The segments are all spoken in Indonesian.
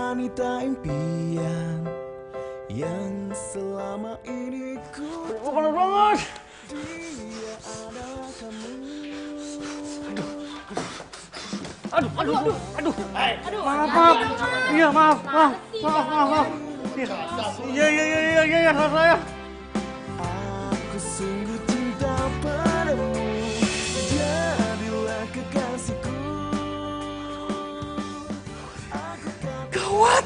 wanita impian yang selama ini ku panas banget. Dia adalah kamu. Aduh. Maaf. Iya, maaf. Iya, salah saya. Aku sungguh cinta padamu, jadilah kekasihku. Gawat,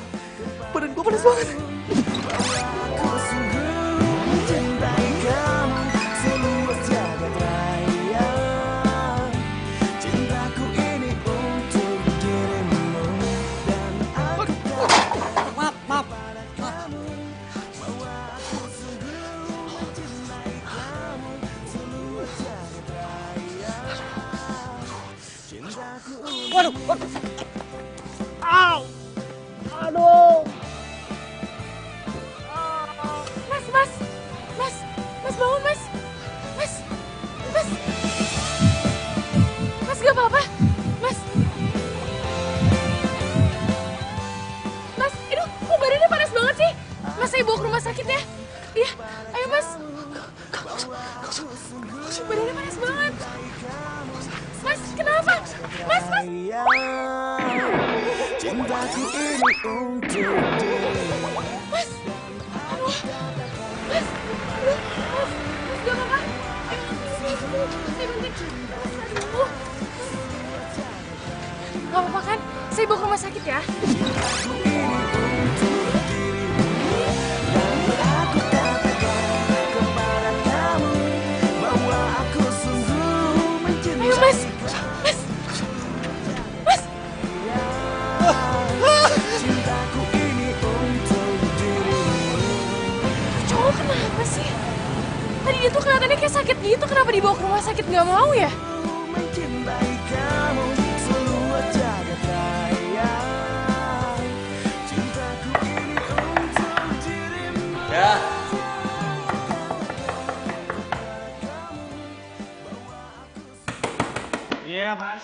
badan gua panas banget. Aku sungguh mencintai kamu seluas jagat raya. Cintaku ini untuk dirimu dan aku Maaf. kamu. Bahwa aku sungguh mencintai kamu seluas jagat raya. Cintaku Waduh. Au. Aduh. Mas bangun mas. Mas gak apa-apa, mas. Mas, aduh, kok badannya panas banget sih? Mas, saya bawa ke rumah sakit ya. Iya, ayo mas. Badannya panas banget. Mas, kenapa? Mas. raya. Cintaku ini untuk dirimu. Mas, aduh, mas gak apa-apa. Saya bantuin. Aduh. Gak apa-apa kan? Saya bawa ke rumah sakit ya. Aku katakan kepada kamu bahwa aku sungguh mencintai. Ayo mas. Cintaku ini untuk dirimu. Cowok kenapa sih? Tadi dia tuh kelihatannya kayak sakit gitu. Kenapa dibawa ke rumah sakit nggak mau ya? Mencintai kamu seluas jagat raya. Cintaku ini untuk dirimu. Ya. Iya, Mas.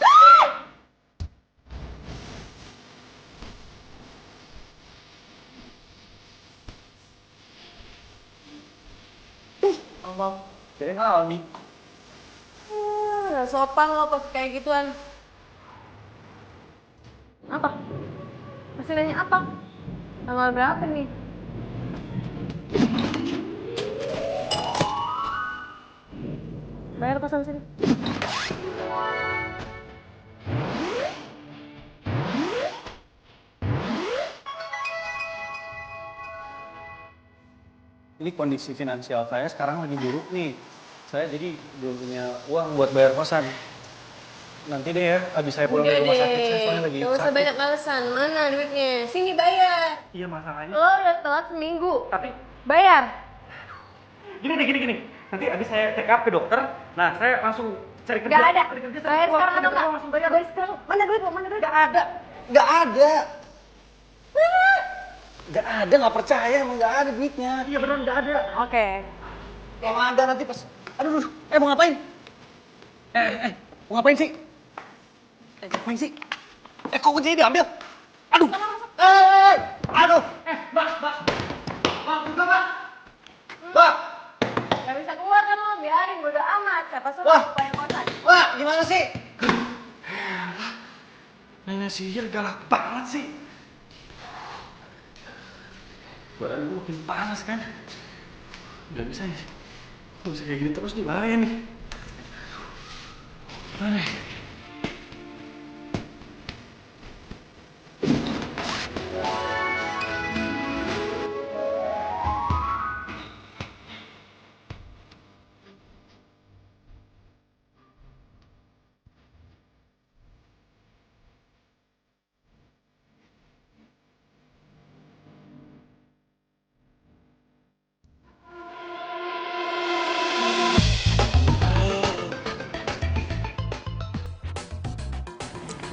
Abang, Jadi hal nih. nggak sopan lo pas kayak gituan. Apa? Masih nanya apa? Tanggal berapa nih? Bayar kosan sini. Ini kondisi finansial saya sekarang lagi buruk nih. Saya jadi belum punya uang buat bayar kosan. Nanti deh ya, habis saya pulang dari rumah sakit, saya soalnya lagi Gak usah sakit. banyak alasan. Mana duitnya? Sini bayar. Iya masalahnya. Lo udah telat seminggu. Tapi Bayar. gini. Nanti habis saya check up ke dokter, nah saya langsung cari kerja. Gak ada. Cari kerja, Bayar keluar, sekarang ada atau uang, nggak? langsung bayar. Bayar sekarang. Mana duit lo? Mana duit? Gak ada. Nggak percaya, emang nggak ada duitnya. Iya beneran nggak ada. Oke. Kalau ada nanti pas, aduh, mau ngapain? Mau ngapain sih? Ngapain sih? Kok kuncinya diambil? Aduh, aduh, Mbak, buka, Mbak, Gak bisa keluar kan lo? Biarin, bodo amat. Siapa suruh Wah. bayar kosan? Mbak, gimana sih? Nenek sihir galak banget sih. Badan gue makin panas kan. Gak bisa nih. Gak bisa kayak gini terus nih, bahaya nih. Mana?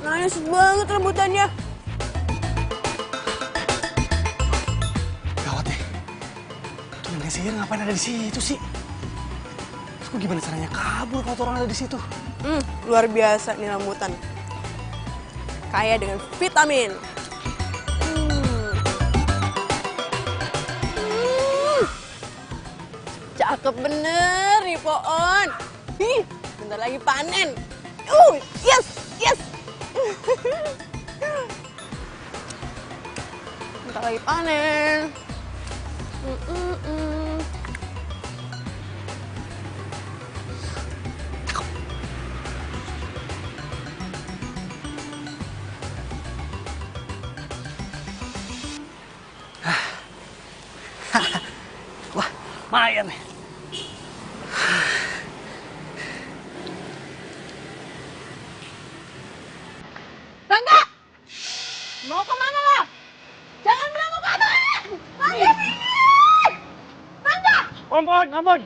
Nice banget rebutannya. Gawat deh. Tuh nenek sihir ngapain ada di situ sih? Terus gue gimana caranya kabur kalau tuh orang ada di situ? Luar biasa nih rambutan. Kaya dengan vitamin. Cakep bener nih pohon. Ih, bentar lagi panen. Yes, yes. Bentar lagi panen. Wah, lumayan nih. Rangga! Mau kemana lo? Jangan bilang mau kemana! Rangga sini! Rangga! Ampun, ampun.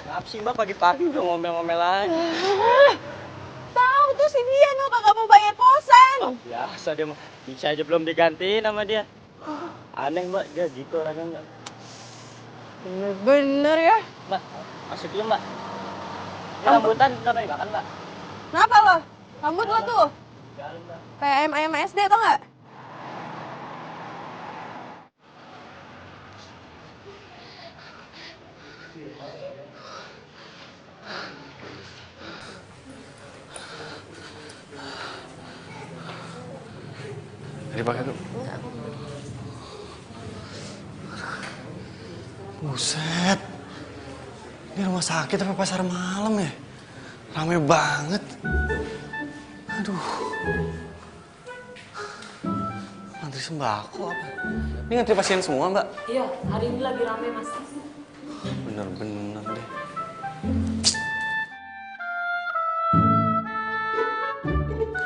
Maaf sih Mbak, pagi-pagi udah ngomel-ngomel aja. Tahu tuh si dia no kagak mau bayar kosan. Biasa dia mah, bisa aja belum digantiin sama dia. Aneh Mbak, dia gitu orangnya Mbak. Bener ya. Mbak, masuk dulu Mbak. Ini rambutan udah pengen makan Mbak. Kenapa lo? Rambut lo tuh Jalan Mbak. kayak ayam SD tau nggak? Dipakai tuh. Buset. Ini rumah sakit apa pasar malam ya? Rame banget. Aduh. Ngantri sembako apa? Ini ngantri pasien semua, Mbak? Iya, hari ini lagi rame, Mas. Bener-bener deh.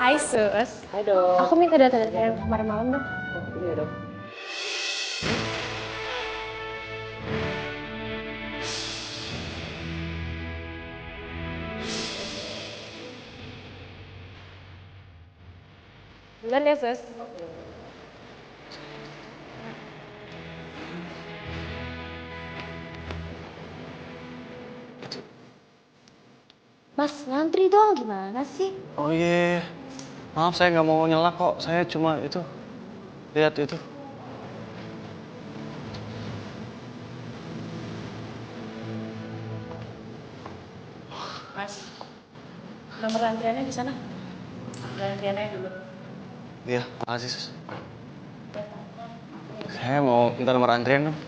Hai sus. Hai dok. Aku minta data yang kemarin malam dong. Iya dok. Duluan ya sus. Mas, ngantri dong, gimana sih? Oh iya. Maaf, saya nggak mau nyela kok. Saya cuma itu. Lihat itu. Mas, nomor antriannya di sana. Antriannya dulu. Iya, makasih sus. Saya mau minta nomor antrian dong.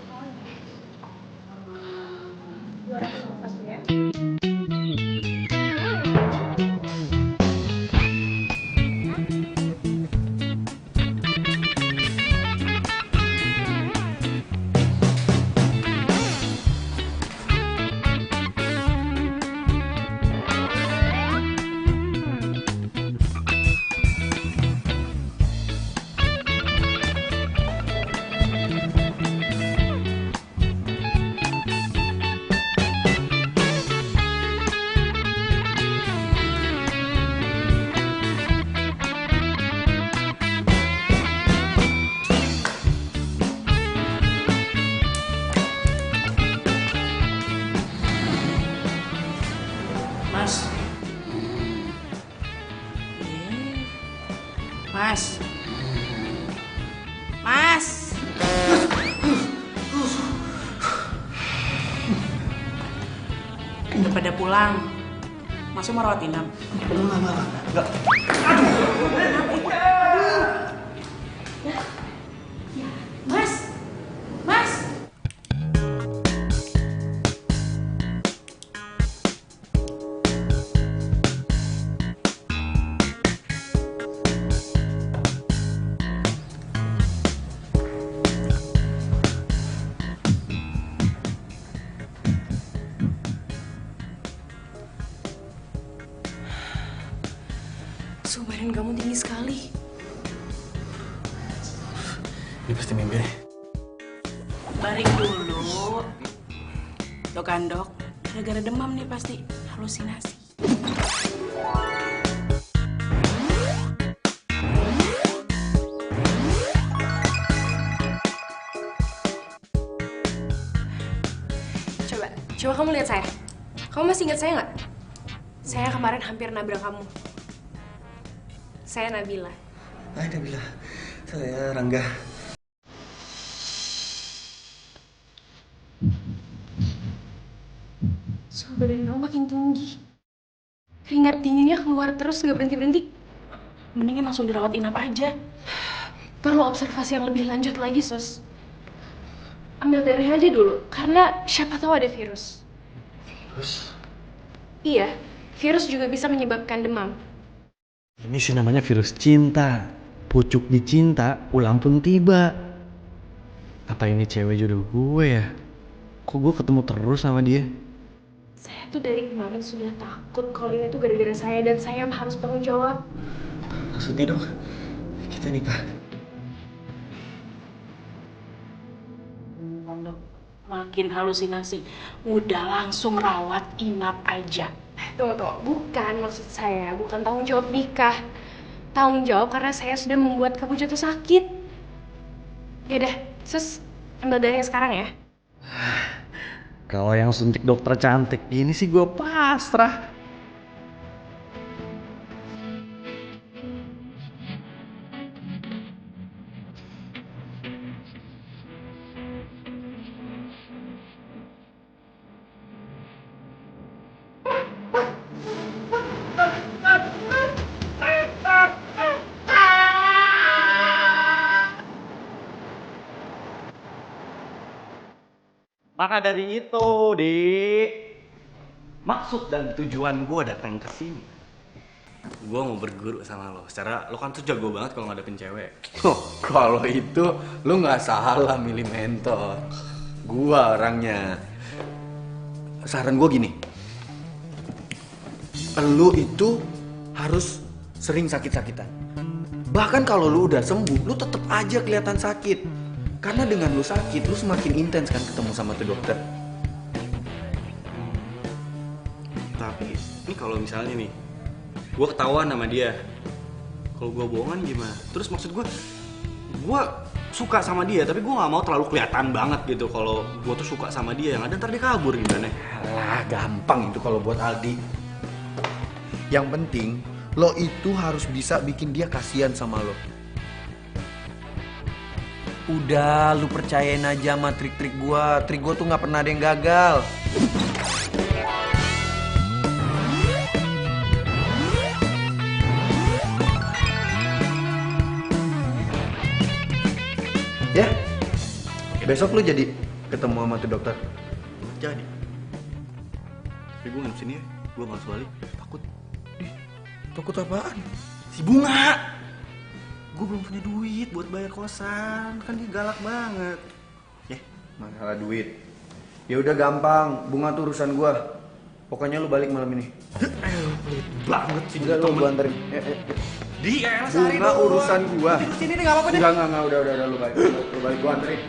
Mas. Mas. Mas. Udah pada pulang. Masuk mau rawat inap. Enggak. Mas. Mas. Suhu badan kamu tinggi sekali. Ini pasti mimpi nih. Baring dulu. Tuh kan dok, gara-gara demam nih pasti halusinasi. Coba kamu lihat saya. Kamu masih ingat saya nggak? Saya kemarin hampir nabrak kamu. Saya Nabila. Hai Nabila, saya Rangga. Suhu badan kamu makin tinggi. Keringat dinginnya keluar terus gak berhenti-berhenti. Mendingan langsung dirawat inap aja. Perlu observasi yang lebih lanjut lagi, Sus. Ambil darahnya aja dulu, karena siapa tahu ada virus. Virus? Iya, virus juga bisa menyebabkan demam. Ini sih namanya virus cinta. Pucuk dicinta, ulang pun tiba. Apa ini cewek jodoh gue ya? Kok gue ketemu terus sama dia? Saya tuh dari kemarin sudah takut kalau ini tuh gara-gara saya dan saya harus tanggung jawab. Maksudnya dong, kita nikah. Makin halusinasi. Udah langsung rawat inap aja. Tuh, bukan maksud saya, bukan tanggung jawab nikah. Tanggung jawab karena saya sudah membuat kamu jatuh sakit. Yaudah, Sus, ambil darahnya sekarang ya. Kalau yang suntik dokter cantik ini sih gue pasrah. Maka dari itu, Dik, maksud dan tujuan gue datang ke sini, gue mau berguru sama lo. Secara lo kan tuh jago banget kalau ngadepin cewek. Oh, kalau itu lu nggak salah milih mentor. Gua orangnya. Saran gua gini. Lu itu harus sering sakit-sakitan. Bahkan kalau lu udah sembuh, lu tetap aja kelihatan sakit. Karena dengan lu sakit, lu semakin intens kan ketemu sama tuh dokter. Tapi ini kalau misalnya nih, gue ketahuan sama dia, kalau gue bohongan gimana? Terus maksud gue suka sama dia, tapi gue nggak mau terlalu kelihatan banget gitu. Kalau gue tuh suka sama dia, yang ada ntar dia kabur gimana? Alah, gampang itu kalau buat Aldi. Yang penting, lo itu harus bisa bikin dia kasihan sama lo. Udah, lu percayain aja sama trik-trik gua. Trik gua tuh nggak pernah ada yang gagal. Ya, besok lu jadi ketemu sama tuh dokter. Jadi, tapi gue nginep sini ya, gue malas balik, takut. Takut apaan? Si Bunga! Gue belum punya duit buat bayar kosan, kan dia galak banget. Masalah duit. Ya udah gampang, Bunga tuh urusan gua. Pokoknya lu balik malam ini. Pelit banget sih. Udah lu gua anterin. Di elah sehari Bunga doang. urusan gua. Sini deh, nggak apa-apa deh. Enggak, udah lu balik. Lu balik gua anterin.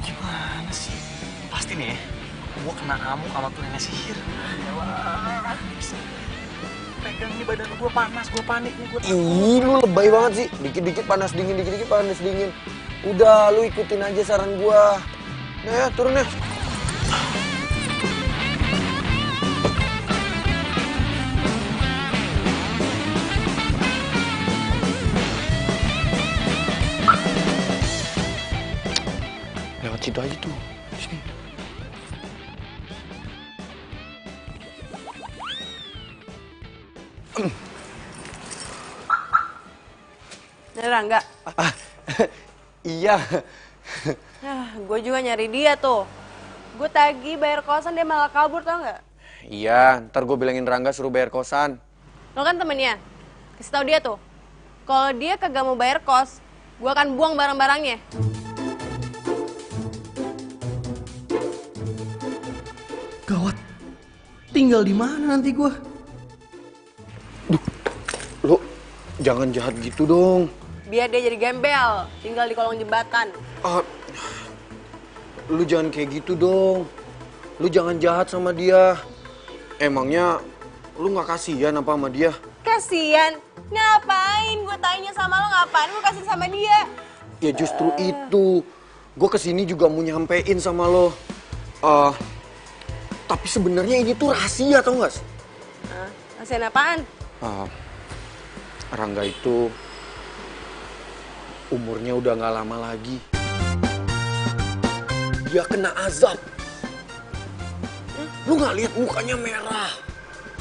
Gimana sih? Pasti nih, gue kena amuk sama tuh nenek sihir. Yalah, pegang nih badan gue panas, gue panik nih, gue takut. Ih, lu lebay banget sih. Dikit-dikit panas dingin. Udah, lu ikutin aja saran gua. Nah, turun ya. Lewat situ aja tuh. Sini. Rangga. Iya. Gue juga nyari dia tuh. Gue tagih bayar kosan, dia malah kabur, tau nggak? Iya, ntar gue bilangin Rangga suruh bayar kosan. Lo kan temennya, kasih tau dia tuh. Kalau dia kagak mau bayar kos, gue akan buang barang-barangnya. Gawat. Tinggal di mana nanti gue? Duh, lo jangan jahat gitu dong. Biar dia jadi gembel, tinggal di kolong jembatan. Lu jangan kayak gitu dong. Lu jangan jahat sama dia. Emangnya lu nggak kasihan apa sama dia? Kasian? Ngapain? Gue tanya sama lo ngapain gue kasih sama dia? Ya justru itu. Gue kesini juga mau nyampein sama lo. Tapi sebenarnya ini tuh rahasia, tau gak? Rasain apaan? Rangga itu umurnya udah gak lama lagi. Dia kena azab. Lu gak lihat mukanya merah,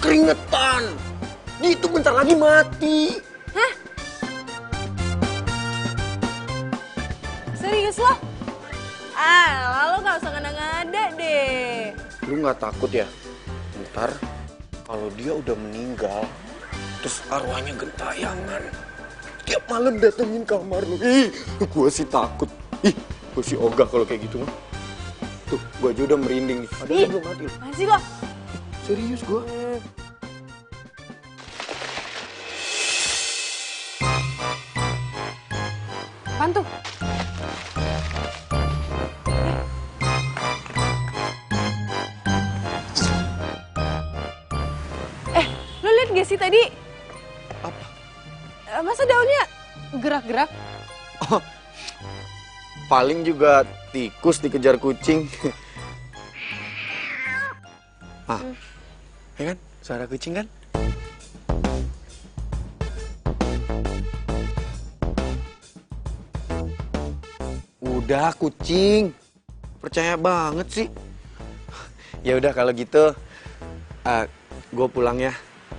keringetan. Dia itu bentar lagi mati. Hah? Serius lo? Lalu gak usah ngada-ngada deh. Lu gak takut ya? Ntar kalau dia udah meninggal, terus arwahnya gentayangan, tiap malam datengin kamar lu. Ih, gue sih takut. Ih, gue sih ogah kalau kayak gitu mah. Tuh, gue aja udah merinding nih. Padahal belum mati. Apaan sih lo? Serius gue. Apaan tuh? Lo liat gak sih tadi? Apa? Masa daunnya gerak-gerak? Oh, paling juga tikus dikejar kucing. Ya kan? Suara kucing kan? Udah kucing. Percaya banget sih. Ya udah kalau gitu gue pulang ya.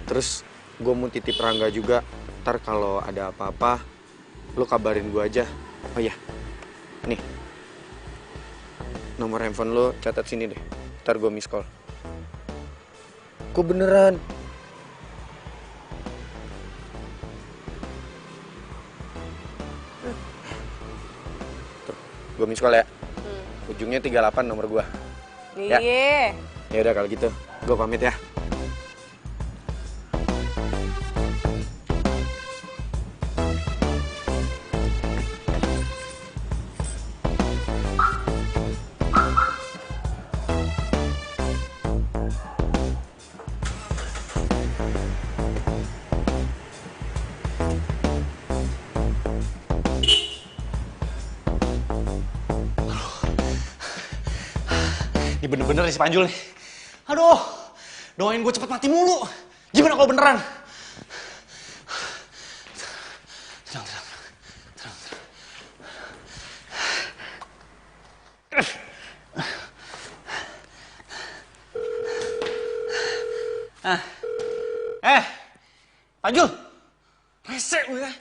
Terus gue mau titip Rangga juga. Ntar kalau ada apa-apa lu kabarin gue aja. Oh iya. Nih. Nomor handphone lu catat sini deh. Ntar gue miss call. Kok beneran? Tuh, gue miss call ya. Ujungnya 38 nomor gue. Ya. Iya. Ya udah kalau gitu, gue pamit ya. Ini bener-bener nih si Panjul nih. Aduh, doain gue cepet mati mulu. Gimana kalau beneran? Tenang. Panjul, rese lu ya.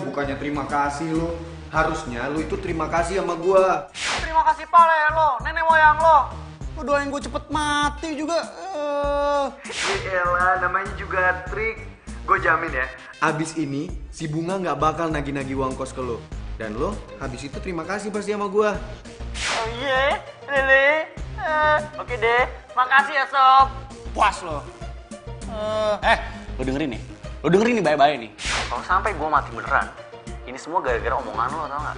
Bukannya terima kasih lu. Harusnya lu itu terima kasih sama gua. Terima kasih pale lo, nenek moyang lo. Lo doain gue cepet mati juga. Yaelah, namanya juga trik. Gue jamin ya, abis ini si Bunga nggak bakal nagih-nagih uang kos ke lo. Dan lo habis itu terima kasih pasti sama gua. Oh iya, Lili. Oke deh, makasih ya Sob. Puas lo. Lo dengerin nih. Lo dengerin nih baik-baik nih. Kalau sampai gue mati beneran, ini semua gara-gara omongan lo, tau gak?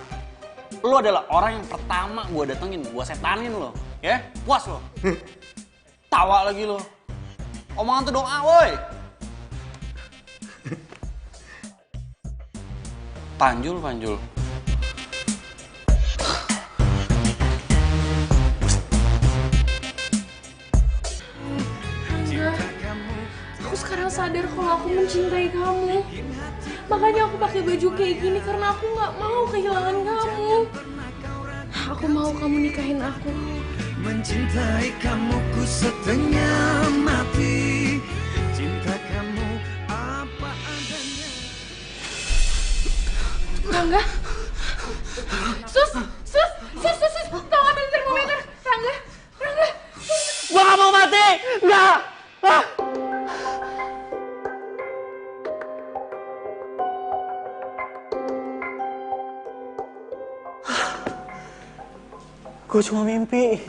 Lo adalah orang yang pertama gue datengin, gue setanin lo. Ya, puas lo. Tawa lagi lo. Omongan tuh doa, woi. Panjul. Aku sekarang sadar kalau aku mencintai kamu. Makanya aku pakai baju kayak gini karena aku nggak mau kehilangan kamu. Aku mau kamu nikahin aku. Mencintai kamu ku setengah mati. Cinta kamu apa adanya. Rangga. Sus, tolong ambil termometer. Rangga. Gue gak mau mati! Nggak! Gue cuma mimpi.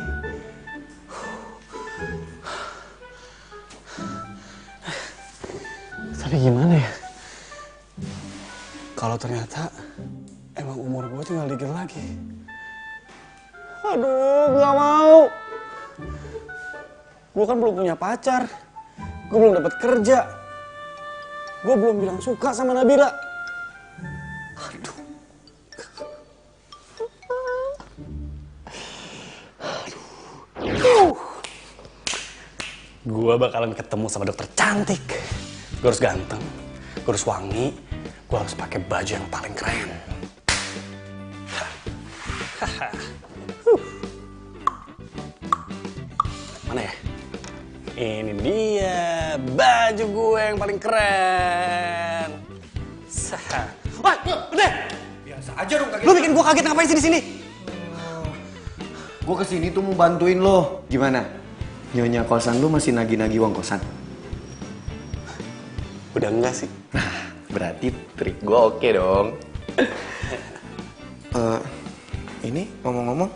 Tapi gimana ya? Kalau ternyata emang umur gue tinggal dikit lagi. Aduh, gue gak mau. Gue kan belum punya pacar. Gue belum dapat kerja. Gue belum bilang suka sama Nabila. Aduh, Gue bakalan ketemu sama dokter cantik. Gue harus ganteng, gue harus wangi, gue harus pakai baju yang paling keren. Mana ya? Ini dia baju gue yang paling keren. Wah, udah. Biasa aja dong kaget. Lu bikin gue kaget ngapain sih di sini? Gue kesini tuh mau bantuin lo. Gimana? Nyonya kosan lu masih nagih-nagih uang kosan? Udah enggak sih. Nah, berarti trik gue oke dong. Ini ngomong-ngomong,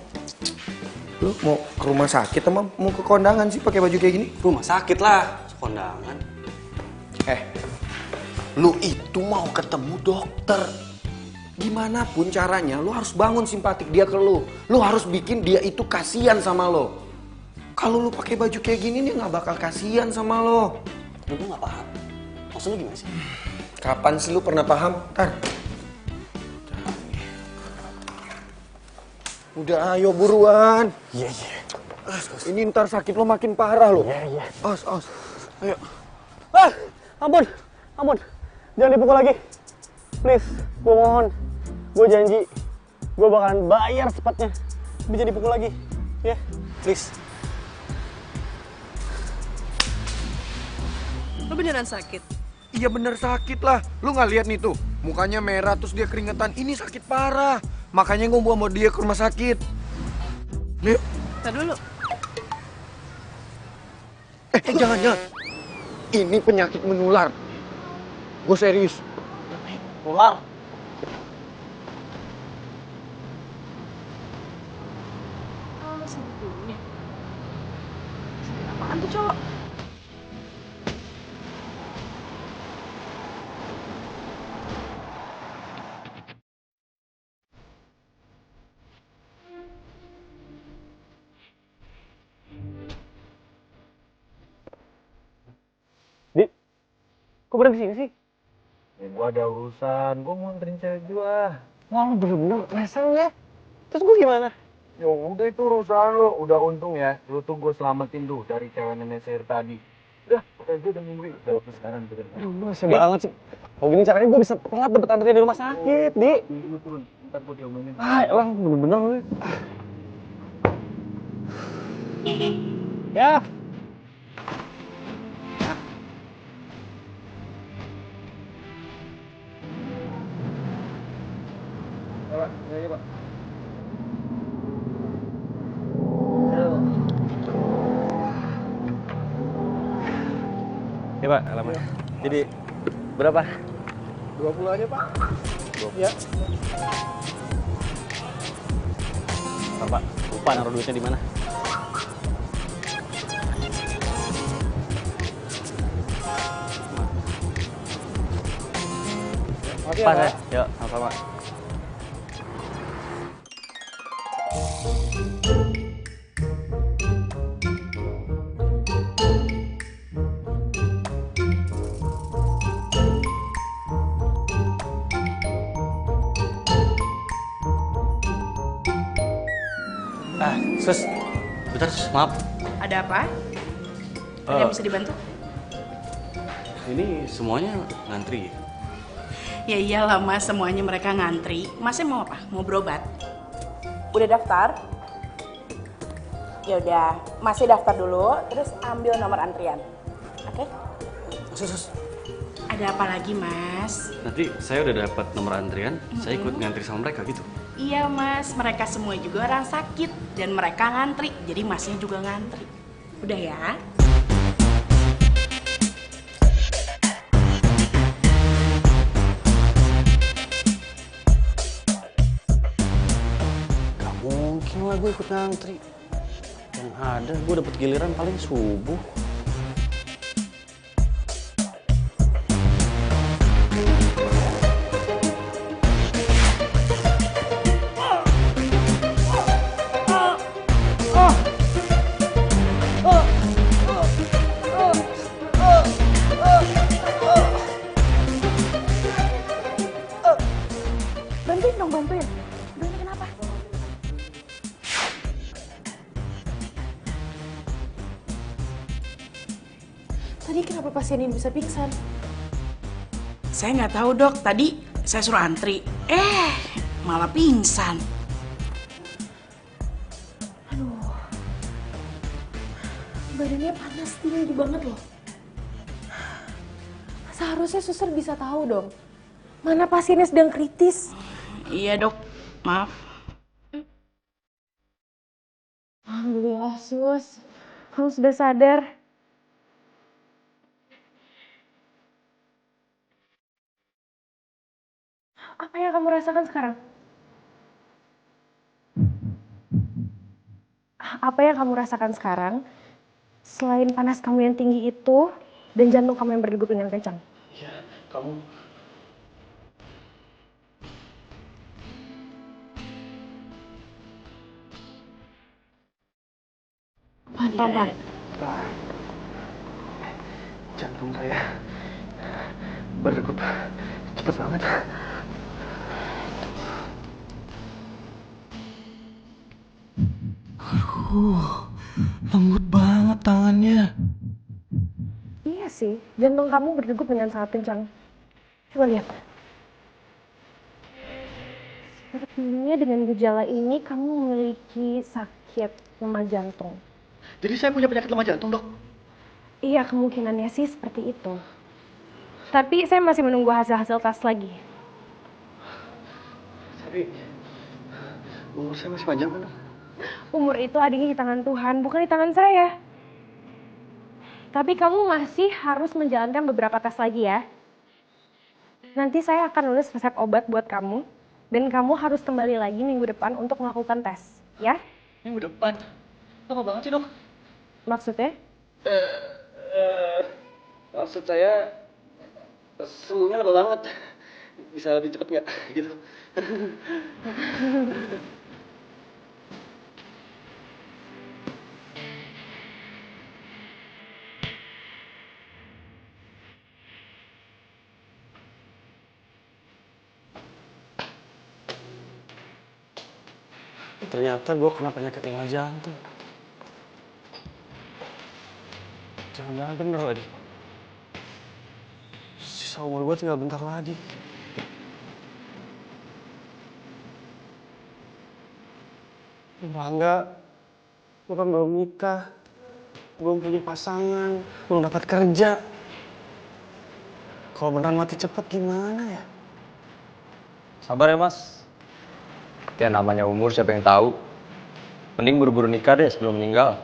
lu mau ke rumah sakit atau mau ke kondangan sih pakai baju kayak gini? Rumah sakit lah, kondangan. Lu itu mau ketemu dokter. Gimana pun caranya, lu harus bangun simpatik dia ke lu. Lu harus bikin dia itu kasihan sama lo. Kalau lu pakai baju kayak gini, dia nggak bakal kasihan sama lo. Gue nggak paham. Maksud lu gimana sih? Kapan sih lu pernah paham? Tar. Udah, ayo buruan. Iya. Ini ntar sakit lo makin parah lo. Iya. Os. Ayo. Ampun. Jangan dipukul lagi. Please, gue mohon. Gue janji, gue bakalan bayar secepatnya. Bisa dipukul lagi. Ya, please. Lu beneran sakit? Iya bener sakit lah. Lu nggak lihat nih tuh, mukanya merah terus dia keringetan. Ini sakit parah. Makanya gue bawa dia ke rumah sakit. Yuk. Tar dulu. Jangan. Ini penyakit menular. Gue serius. Ular. Apaan tuh cowok? Dik, kok berhenti sini sih? Ya, gue ada urusan. Gue mau nganterin cewek gue. Wah, lu bener-bener resel ya. Terus gue gimana? Ya udah itu urusan lo. Udah untung ya. Lu tuh gue selamatin tuh dari cewek nenek sihir tadi. Udah, gue udah nungguin. Udah sekarang. Aduh, lu resel banget sih. Kalau gini caranya gue bisa telat dapet antrian di rumah sakit, Dik. Lu turun. Ntar gue diomongin. Ah, elang bener-bener lu. Ya. Iya, Pak. Ya, Pak, alamatnya. Jadi berapa? 20 aja, Pak. 20. Ya. Pak, lupa naruh duitnya di mana? Makasih Pas ya, ya? Pak. Yuk, sama-sama. Sus, bentar Sus, maaf. Ada apa? Ada yang bisa dibantu? Ini semuanya ngantri. Ya iyalah mas, semuanya mereka ngantri. Masnya mau apa? Mau berobat? Udah daftar? Ya udah, masih daftar dulu, terus ambil nomor antrian. Oke? Sus, Ada apa lagi mas? nanti saya udah dapat nomor antrian, saya ikut ngantri sama mereka gitu. Iya mas, mereka semua juga orang sakit dan mereka ngantri, jadi masnya juga ngantri. Udah ya? Gak mungkin lah gue ikut ngantri. Yang ada gue dapet giliran paling subuh. Bantuin dong, bantuin. Bantuin kenapa? pasien ini bisa pingsan? Saya nggak tahu dok, tadi saya suruh antri. Malah pingsan. Aduh, badannya panas tinggi banget loh. Seharusnya suster bisa tahu dong, mana pasiennya sedang kritis. Iya dok, maaf. Alhamdulillah sus, kamu sudah sadar. Apa yang kamu rasakan sekarang? Apa yang kamu rasakan sekarang? Selain panas kamu yang tinggi itu dan jantung kamu yang berdegup dengan kencang. Iya, kamu. Pelan-pelan. Jantung saya berdegup cepet banget. Lembut banget tangannya. Iya sih, jantung kamu berdegup dengan sangat kencang. Coba lihat. Sepertinya dengan gejala ini kamu memiliki sakit lemah jantung. Jadi saya punya penyakit lemah jantung, dok? Iya, kemungkinannya sih seperti itu. Tapi saya masih menunggu hasil-hasil tes lagi. Tapi umur saya masih panjang kan, dok? Umur itu adanya di tangan Tuhan, bukan di tangan saya. Tapi kamu masih harus menjalankan beberapa tes lagi ya. Nanti saya akan nulis resep obat buat kamu. Dan kamu harus kembali lagi minggu depan untuk melakukan tes, ya? Minggu depan? Lama banget sih, dok? Maksudnya? Maksud saya sembuhnya lama banget. Bisa lebih cepet nggak? Gitu. Ternyata gue kena penyakit lemah jantung. Jangan-jangan bener lagi. Sisa umur gue tinggal bentar lagi. Bangga, gue kan belum nikah, belum punya pasangan, belum dapat kerja. Kalau beneran mati cepet gimana ya? Sabar ya mas. Ya namanya umur siapa yang tahu. Mending buru-buru nikah deh sebelum meninggal.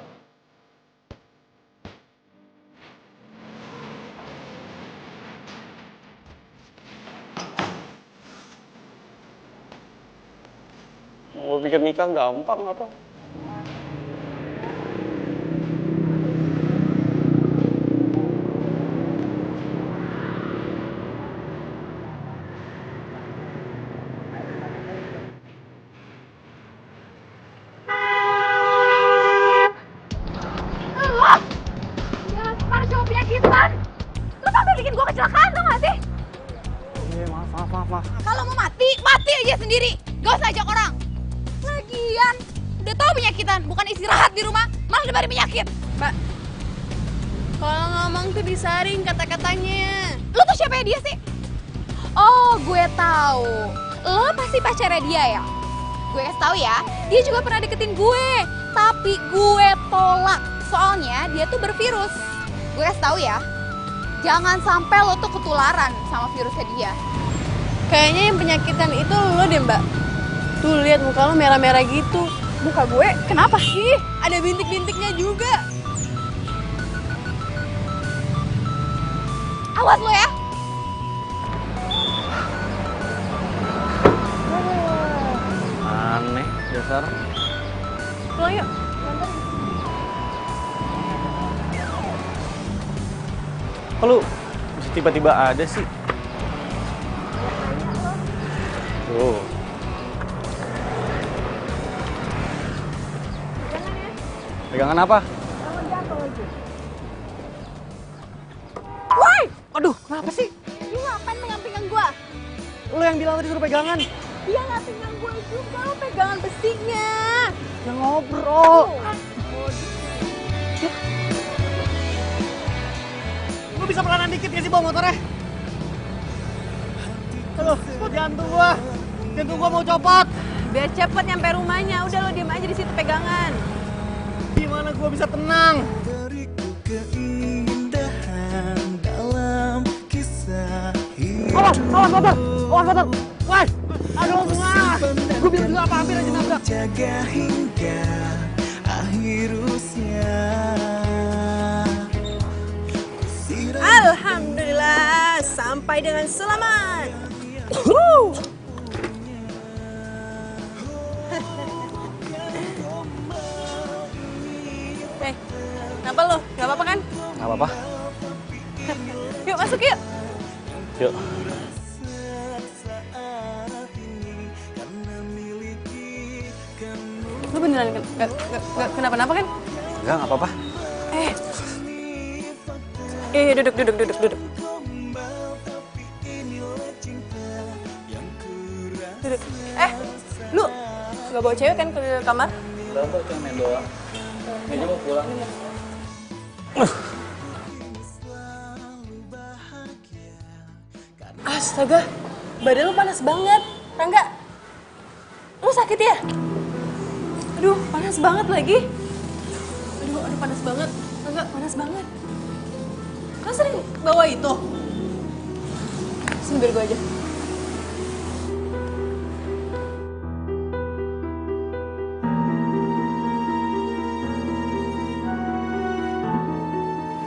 Mau pikir nikah gampang apa? Jangan sekarang cowok penyakitan. Lu sampai bikin gua kecelakaan tau gak sih? Iya, maaf. Kalau mau mati, mati aja sendiri. Gak usah ajak orang. Lagian, udah tahu penyakitan, bukan istirahat di rumah, malah nebarin penyakit. Mbak, kalau ngomong tuh disaring kata-katanya. Lu tuh siapa ya dia sih? Oh, gue tahu. Lo pasti pacarnya dia ya? Gue kasih tahu ya, dia juga pernah deketin gue. Tapi gue tolak, soalnya dia tuh bervirus. Gue kasih tahu ya, jangan sampai lo tuh ketularan sama virusnya dia. Kayaknya yang penyakitan itu lo deh, Mbak. Tuh lihat muka lo merah-merah gitu. Muka gue kenapa? Ih, ada bintik-bintiknya juga. Awas lo ya. Aneh, dasar. Pulang yuk. Kok lu bisa tiba-tiba ada sih? Tuh. Pegangan apa? Woi! Aduh, kenapa sih? Lu ngapain megang-pegang gue? Lu yang bilang tadi suruh pegangan. Dia nggak pegang gue juga, lo pegangan besinya. Yang ngobrol. Lu bisa pelanan dikit gak sih bawa motornya? Aduh, jantung gua mau copot. Biar cepet nyampe rumahnya. Udah lo diem aja di situ pegangan. Gimana gua bisa tenang? Beriku keindahan dalam kisah Awas motor! Woi! Aduh, bunga! Gua bilang juga apa hampir aja nabrak. jaga hingga akhir usia. Alhamdulillah, sampai dengan selamat. Kenapa lo? Gak apa-apa kan? Nggak apa-apa. Yuk masuk yuk. Yuk. Lo beneran kenapa-napa kan? Enggak apa-apa. Duduk. Duduk. Lu gak bawa cewek kan ke kamar? Udah kok, cuma main doang. Ini mau pulang. Astaga, badan lu panas banget. Rangga, lu sakit ya? Aduh, panas banget lagi. Aduh, panas banget. Rangga, panas banget. Kan sering bawa itu? Sini biar gue aja.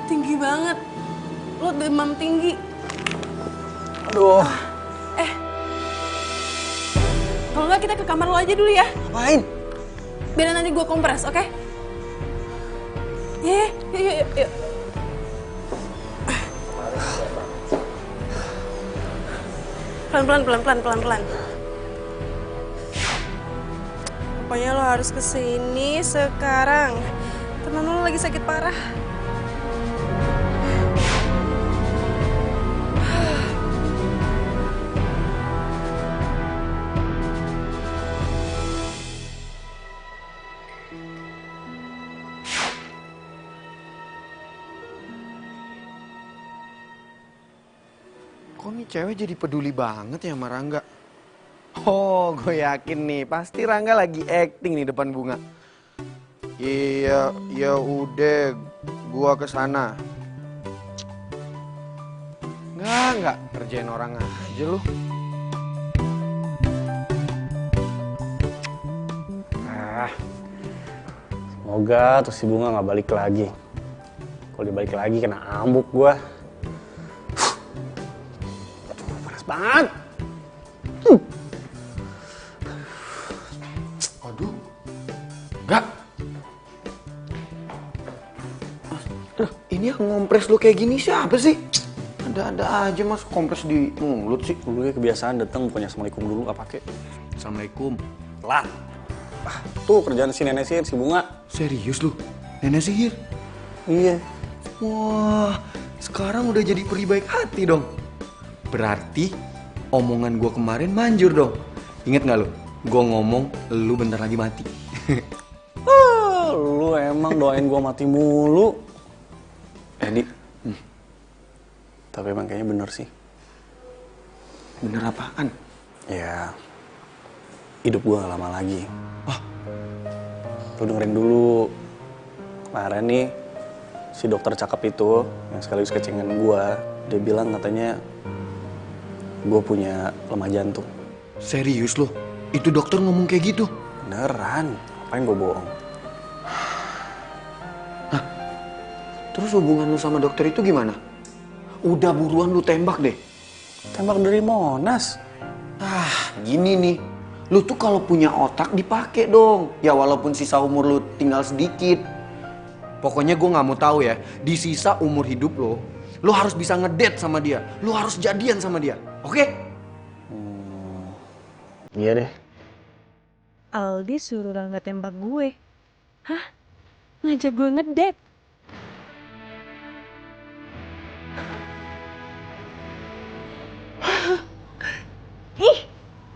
Tinggi banget. Lu demam tinggi. Aduh. Kalau nggak kita ke kamar lo aja dulu ya. Ngapain? Biar nanti gue kompres, oke? Yuk. Pelan-pelan. Pokoknya lo harus kesini sekarang. Temen lo lagi sakit parah. Kok nih cewek jadi peduli banget ya sama Rangga? Oh, gue yakin nih, pasti Rangga lagi acting nih depan Bunga. Iya, ya udah, gua kesana. Enggak, kerjain orang aja lu. Semoga tuh si Bunga nggak balik lagi. Kalau dia balik lagi kena amuk gua. Aduh, panas banget. Aduh, enggak. Ini yang ngompres lu kayak gini siapa sih? Ada-ada aja mas kompres di mulut sih. Dulu kebiasaan datang bukannya assalamualaikum dulu nggak pakai. Assalamualaikum. Lah. Tuh kerjaan si nenek sihir si Bunga. Serius lu? Nenek sihir? Iya. Wah, sekarang udah jadi peri baik hati dong. Berarti omongan gua kemarin manjur dong. Ingat nggak lu? Gua ngomong lu bentar lagi mati. Lu emang doain gua mati mulu. Di. Tapi emang kayaknya bener sih. Bener apaan? Ya, hidup gua gak lama lagi. Wah, Lu dengerin dulu. Kemarin nih, si dokter cakep itu, yang sekaligus kecengan gua, dia bilang katanya gua punya lemah jantung. serius lu? Itu dokter ngomong kayak gitu? Beneran, ngapain gua bohong? Terus hubungan lu sama dokter itu gimana? Udah buruan lu tembak deh. Tembak dari Monas. Gini nih. Lu tuh kalau punya otak dipakai dong. Ya walaupun sisa umur lu tinggal sedikit. Pokoknya gue nggak mau tahu ya. Di sisa umur hidup lu harus bisa ngedate sama dia. Lu harus jadian sama dia. Oke? Iya deh. Aldi suruh Rangga tembak gue. Hah? Ngajak gue ngedate? Ih,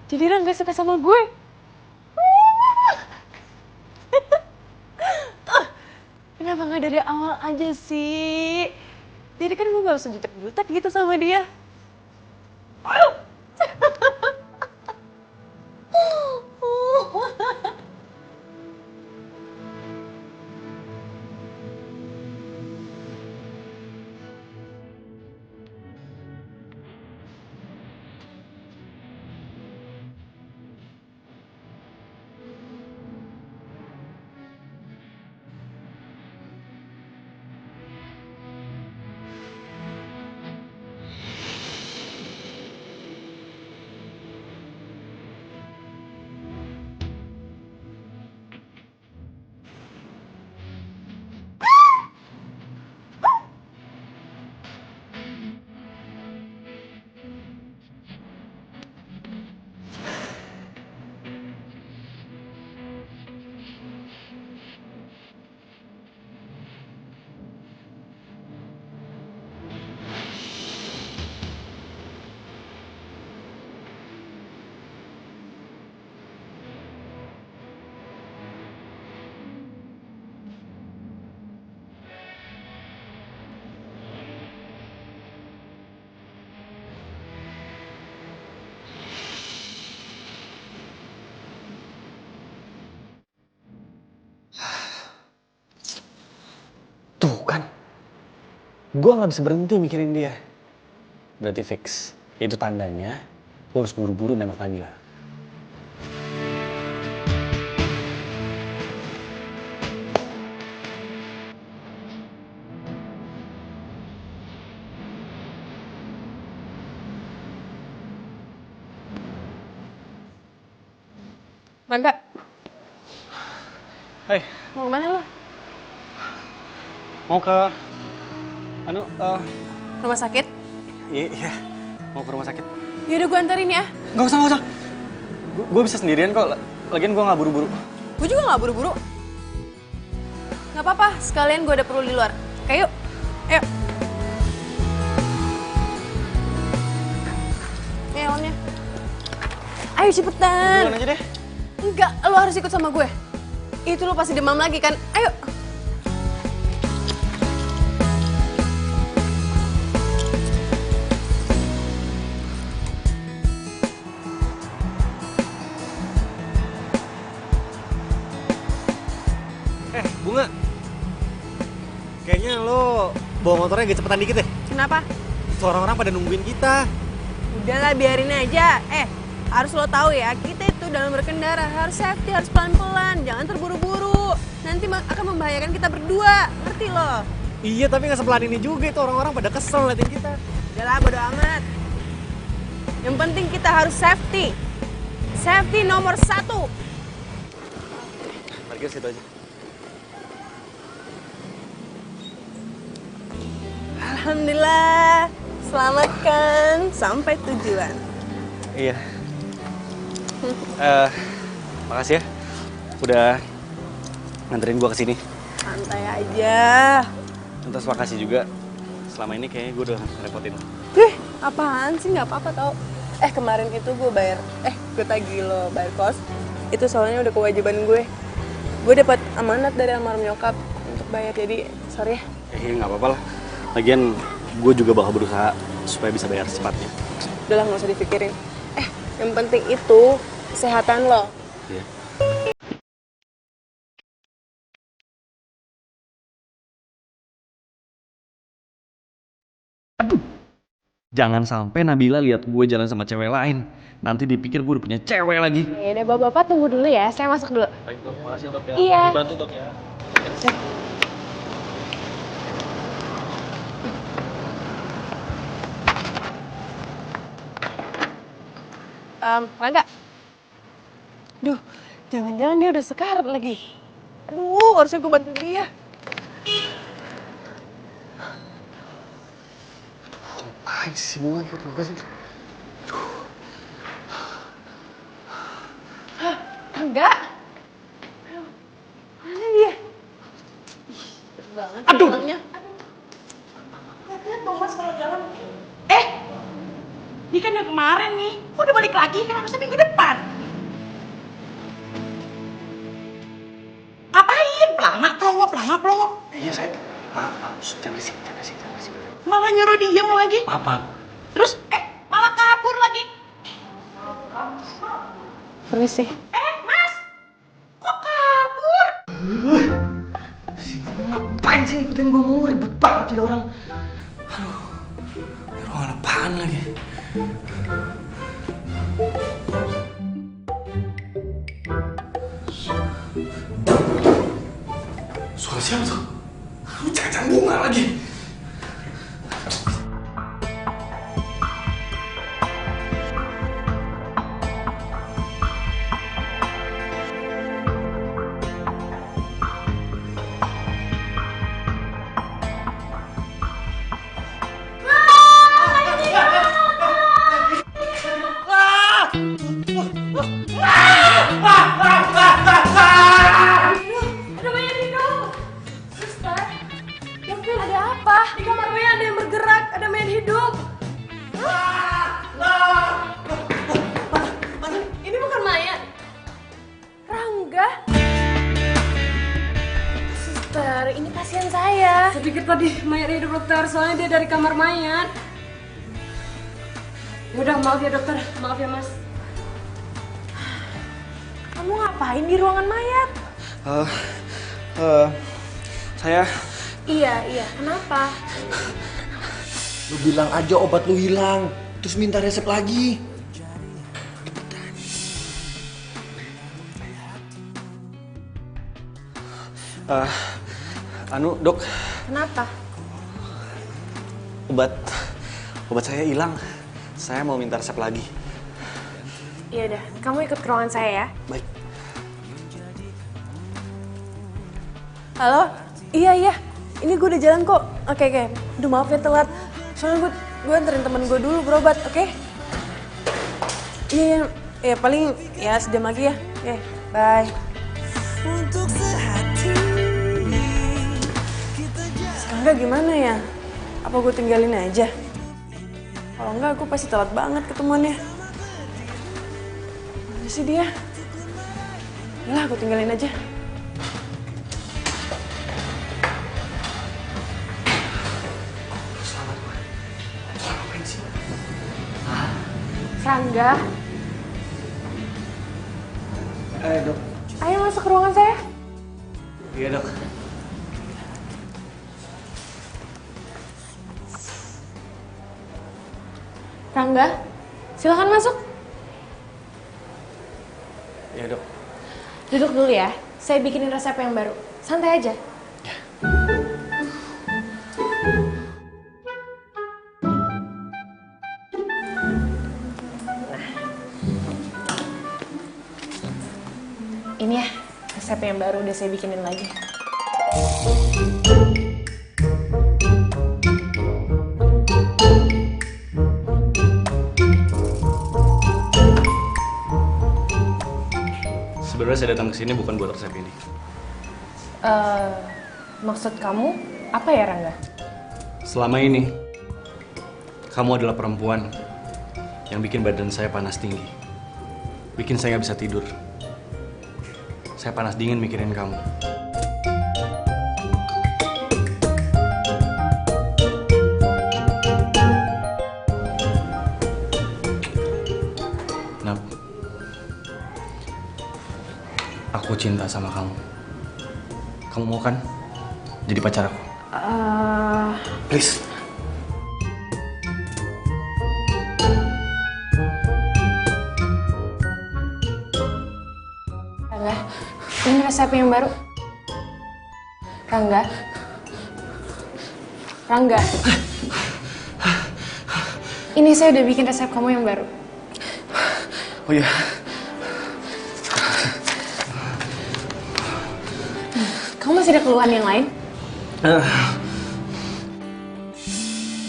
jadi Rangga suka sama gue. Kenapa gak dari awal aja sih? Jadi kan gue gak usah jutek-jutek gitu sama dia. Tuh kan, gue nggak bisa berhenti mikirin dia. Berarti fix, itu tandanya gue harus buru-buru nembak Nabila. Rangga, Hai, mau kemana lo? mau ke Rumah sakit? iya, mau ke rumah sakit. Yaudah gue anterin ya. Gak usah. Gue bisa sendirian kok. Lagian gue nggak buru-buru. Gue juga gak buru-buru. Gak apa-apa, sekalian gue ada perlu di luar. Oke, yuk. Ayo. Nih helmnya. Ayo cepetan. Duluan aja deh. Enggak, lo harus ikut sama gue. Itu lo pasti demam lagi kan? Ayo. Bunga, kayaknya lo bawa motornya agak cepetan dikit deh. Kenapa? Tuh orang-orang pada nungguin kita. Udahlah biarin aja. Harus lo tahu ya, kita itu dalam berkendara harus safety, harus pelan-pelan, jangan terburu-buru. Nanti akan membahayakan kita berdua, ngerti lo? Iya, tapi nggak sepelan ini juga, itu orang-orang pada kesel liatin kita. Udahlah, bodo amat. Yang penting kita harus safety. Safety nomor 1. Parkir situ aja. Alhamdulillah, selamatkan sampai tujuan. Iya. Makasih ya, udah nganterin gua kesini. Santai aja. Terus makasih juga, selama ini kayaknya gue udah ngerepotin. Apaan sih, nggak apa-apa tau. Kemarin itu gue gue tagih lo bayar kos. Itu soalnya udah kewajiban gue. Gue dapat amanat dari almarhum nyokap untuk bayar, jadi sorry ya. Nggak apa-apa lah. Lagian gue juga bakal berusaha supaya bisa bayar secepatnya. Udah lah, nggak usah dipikirin. Yang penting itu kesehatan lo. Iya. Jangan sampai Nabila lihat gue jalan sama cewek lain. Nanti dipikir gue udah punya cewek lagi. Ya udah, bapak tunggu dulu ya, saya masuk dulu. Baik dok, makasih dok ya. Iya. Bantu dok ya. Rangga. Duh, jangan-jangan dia udah sekarat lagi. Aduh, harusnya gue bantu dia. Apaan sih Bunga, ikut sih? Enggak. Mana dia? Banget. Aduh. Lihat dong mas kalau jalan. Ini kan yang kemarin nih. Kok udah balik lagi? Kan harusnya minggu depan. Ngapain? Pelangak lo. Iya saya Jangan berisik. Malah nyuruh diem lagi. Apa? Terus malah kabur lagi. Permisi. Mas, kok kabur? Ngapain sih ikutin gue mulu, ribet banget jadi orang. Aduh, ruangan apaan lagi? Suara siapa tuh? Lu jangan bunga lagi. Ada banyak hidup. Suster, dokter, ada apa? Di kamar Maya ada yang bergerak, ada main hidup. Mana? Ini bukan Maya. Rangga. Suster, ini pasien saya. Saya pikir tadi mayat hidup dokter, soalnya dia dari kamar mayat. Yaudah, maaf ya dokter, maaf ya mas. Kamu ngapain di ruangan mayat? Saya... Iya, kenapa? Lu bilang aja obat lu hilang, terus minta resep lagi. Dok, Kenapa? obat saya hilang. Saya mau minta resep lagi. Ya udah, kamu ikut ke ruangan saya ya. Baik. Halo? Iya. Ini gue udah jalan kok. Oke. Aduh maaf ya telat. Soalnya gue anterin temen gue dulu berobat, oke? Iya. Ya paling ya sejam lagi ya. Oke, bye. Untuk sehati Enggak gimana ya? Apa gue tinggalin aja? Kalau enggak gue pasti telat banget ketemuannya. Mana sih dia? Yalah, gue tinggalin aja. Rangga, Dok. ayo masuk ke ruangan saya. Iya, Dok. Rangga, silakan masuk. Iya, Dok. Duduk dulu ya, saya bikinin resep yang baru. Santai aja. Ini ya, resep yang baru udah saya bikinin lagi. Sebenarnya saya datang ke sini bukan buat resep ini. Maksud kamu apa ya, Rangga? Selama ini, kamu adalah perempuan yang bikin badan saya panas tinggi. Bikin saya nggak bisa tidur. Saya panas dingin mikirin kamu. Nap, aku cinta sama kamu. Kamu mau kan jadi pacar aku? Please. Rangga, ini resep yang baru. Rangga. Ini saya udah bikin resep kamu yang baru. Oh iya. Kamu masih ada keluhan yang lain?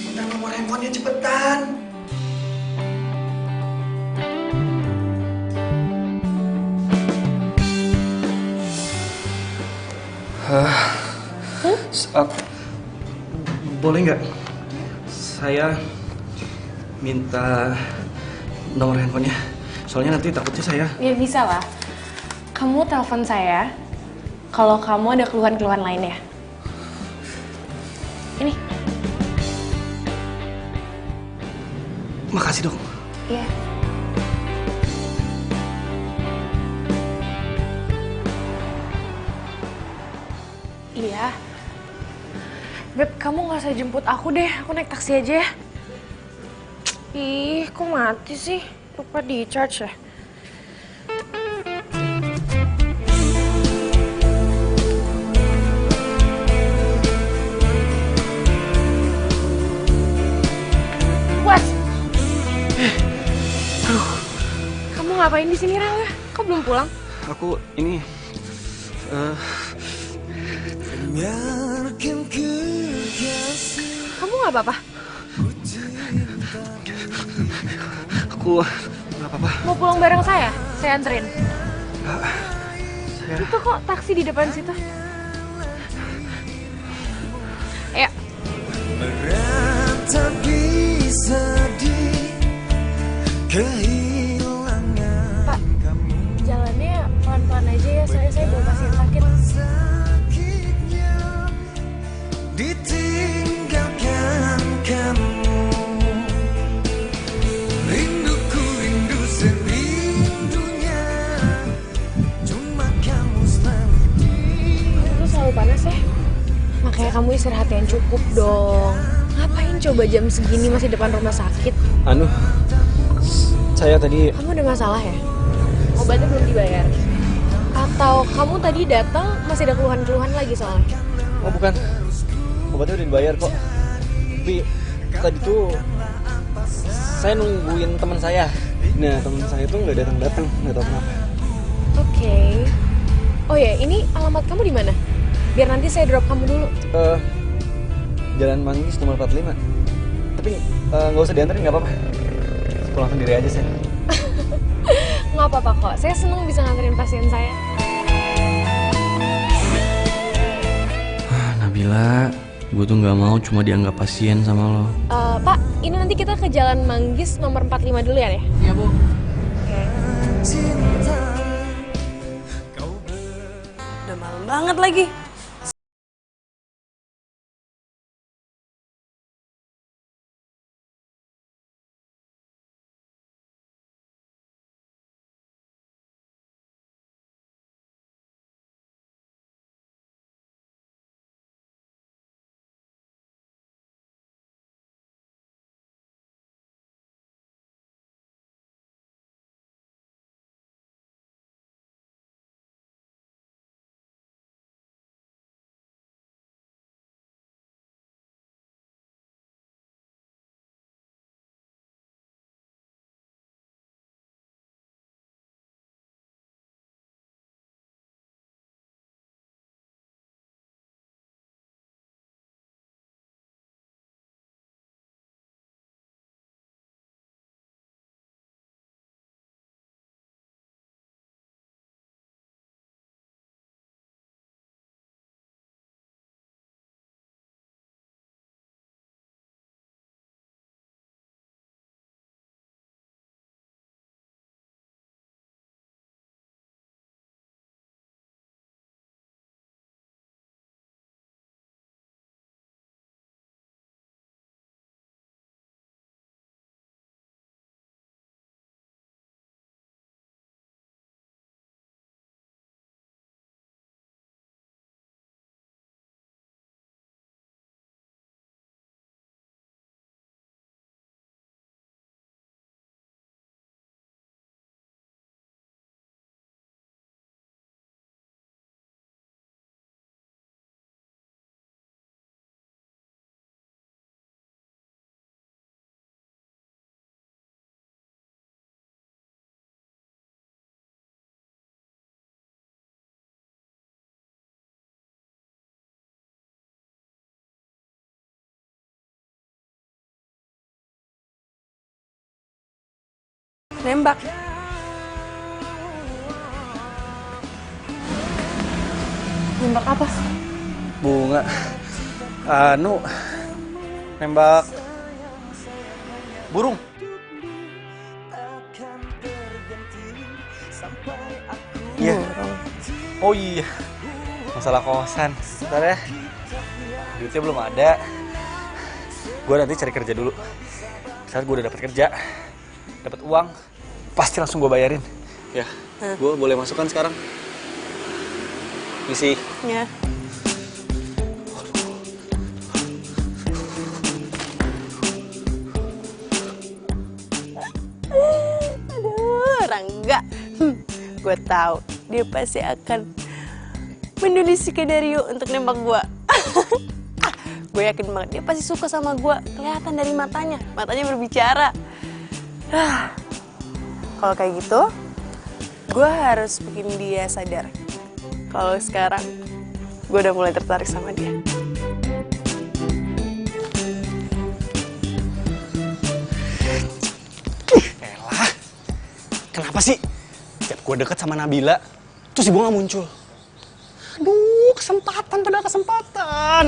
Minta nomor handphonenya cepetan. Boleh nggak? Saya minta nomor handphonenya. Soalnya nanti takutnya saya... Ya bisa lah. Kamu telepon saya kalau kamu ada keluhan-keluhan lain ya. Ini. Makasih dong. Iya. Iya. Beb, kamu gak usah jemput aku deh. Aku naik taksi aja ya. Ih, kok mati sih? Lupa di charge ya? Was! Kamu ngapain di sini, Rangga? Kok belum pulang? Aku ini Kamu gak apa-apa? aku nggak apa-apa. Mau pulang bareng saya? Saya anterin. Saya Itu kok taksi di depan situ. Ayo. Berat tak bisa di kehilangan. Pak, jalannya pelan-pelan aja ya. Saya bawa pasien sakit. Sakitnya ditinggalkan kamu. Rinduku rindu serindunya. Cuma kamu selalu Lu selalu panas ya? Makanya kamu istirahat yang cukup dong. Ngapain coba jam segini masih depan rumah sakit? anu saya tadi Kamu ada masalah ya? Obatnya belum dibayar? Atau kamu tadi datang masih ada keluhan-keluhan lagi soalnya? oh bukan, obatnya udah dibayar kok. Tapi tadi tuh saya nungguin teman saya. Nah, teman saya tuh nggak datang, nggak tahu kenapa. Oke. Oh ya, ini alamat kamu di mana? Biar nanti saya drop kamu dulu. Jalan Manggis nomor 45. Tapi nggak usah dianterin, nggak apa-apa. Pulang sendiri aja saya. Nggak apa-apa kok, saya seneng bisa nganterin pasien saya. Nabila, gue tuh nggak mau cuma dianggap pasien sama lo. Pak, ini nanti kita ke Jalan Manggis nomor 45 dulu ya? Iya, Bu. cinta. Udah malam banget lagi. Nembak. Nembak apa? Bunga. Nembak burung. Iya. Oh iya. Masalah kosan. Bentar ya. Duitnya belum ada. gue nanti cari kerja dulu. Saat gue udah dapat kerja, dapat uang, pasti langsung gue bayarin. Ya, gue boleh masukkan sekarang. Misi. Ya. Aduh, Rangga. Gue tahu dia pasti akan menelisik Dario untuk nembak gue. Gue yakin banget dia pasti suka sama gue. Kelihatan dari matanya berbicara. Kalau kayak gitu, gue harus bikin dia sadar kalau sekarang gue udah mulai tertarik sama dia. Elah, kenapa sih tiap gue deket sama Nabila, terus si Bunga muncul? Aduh, kesempatan pada kesempatan.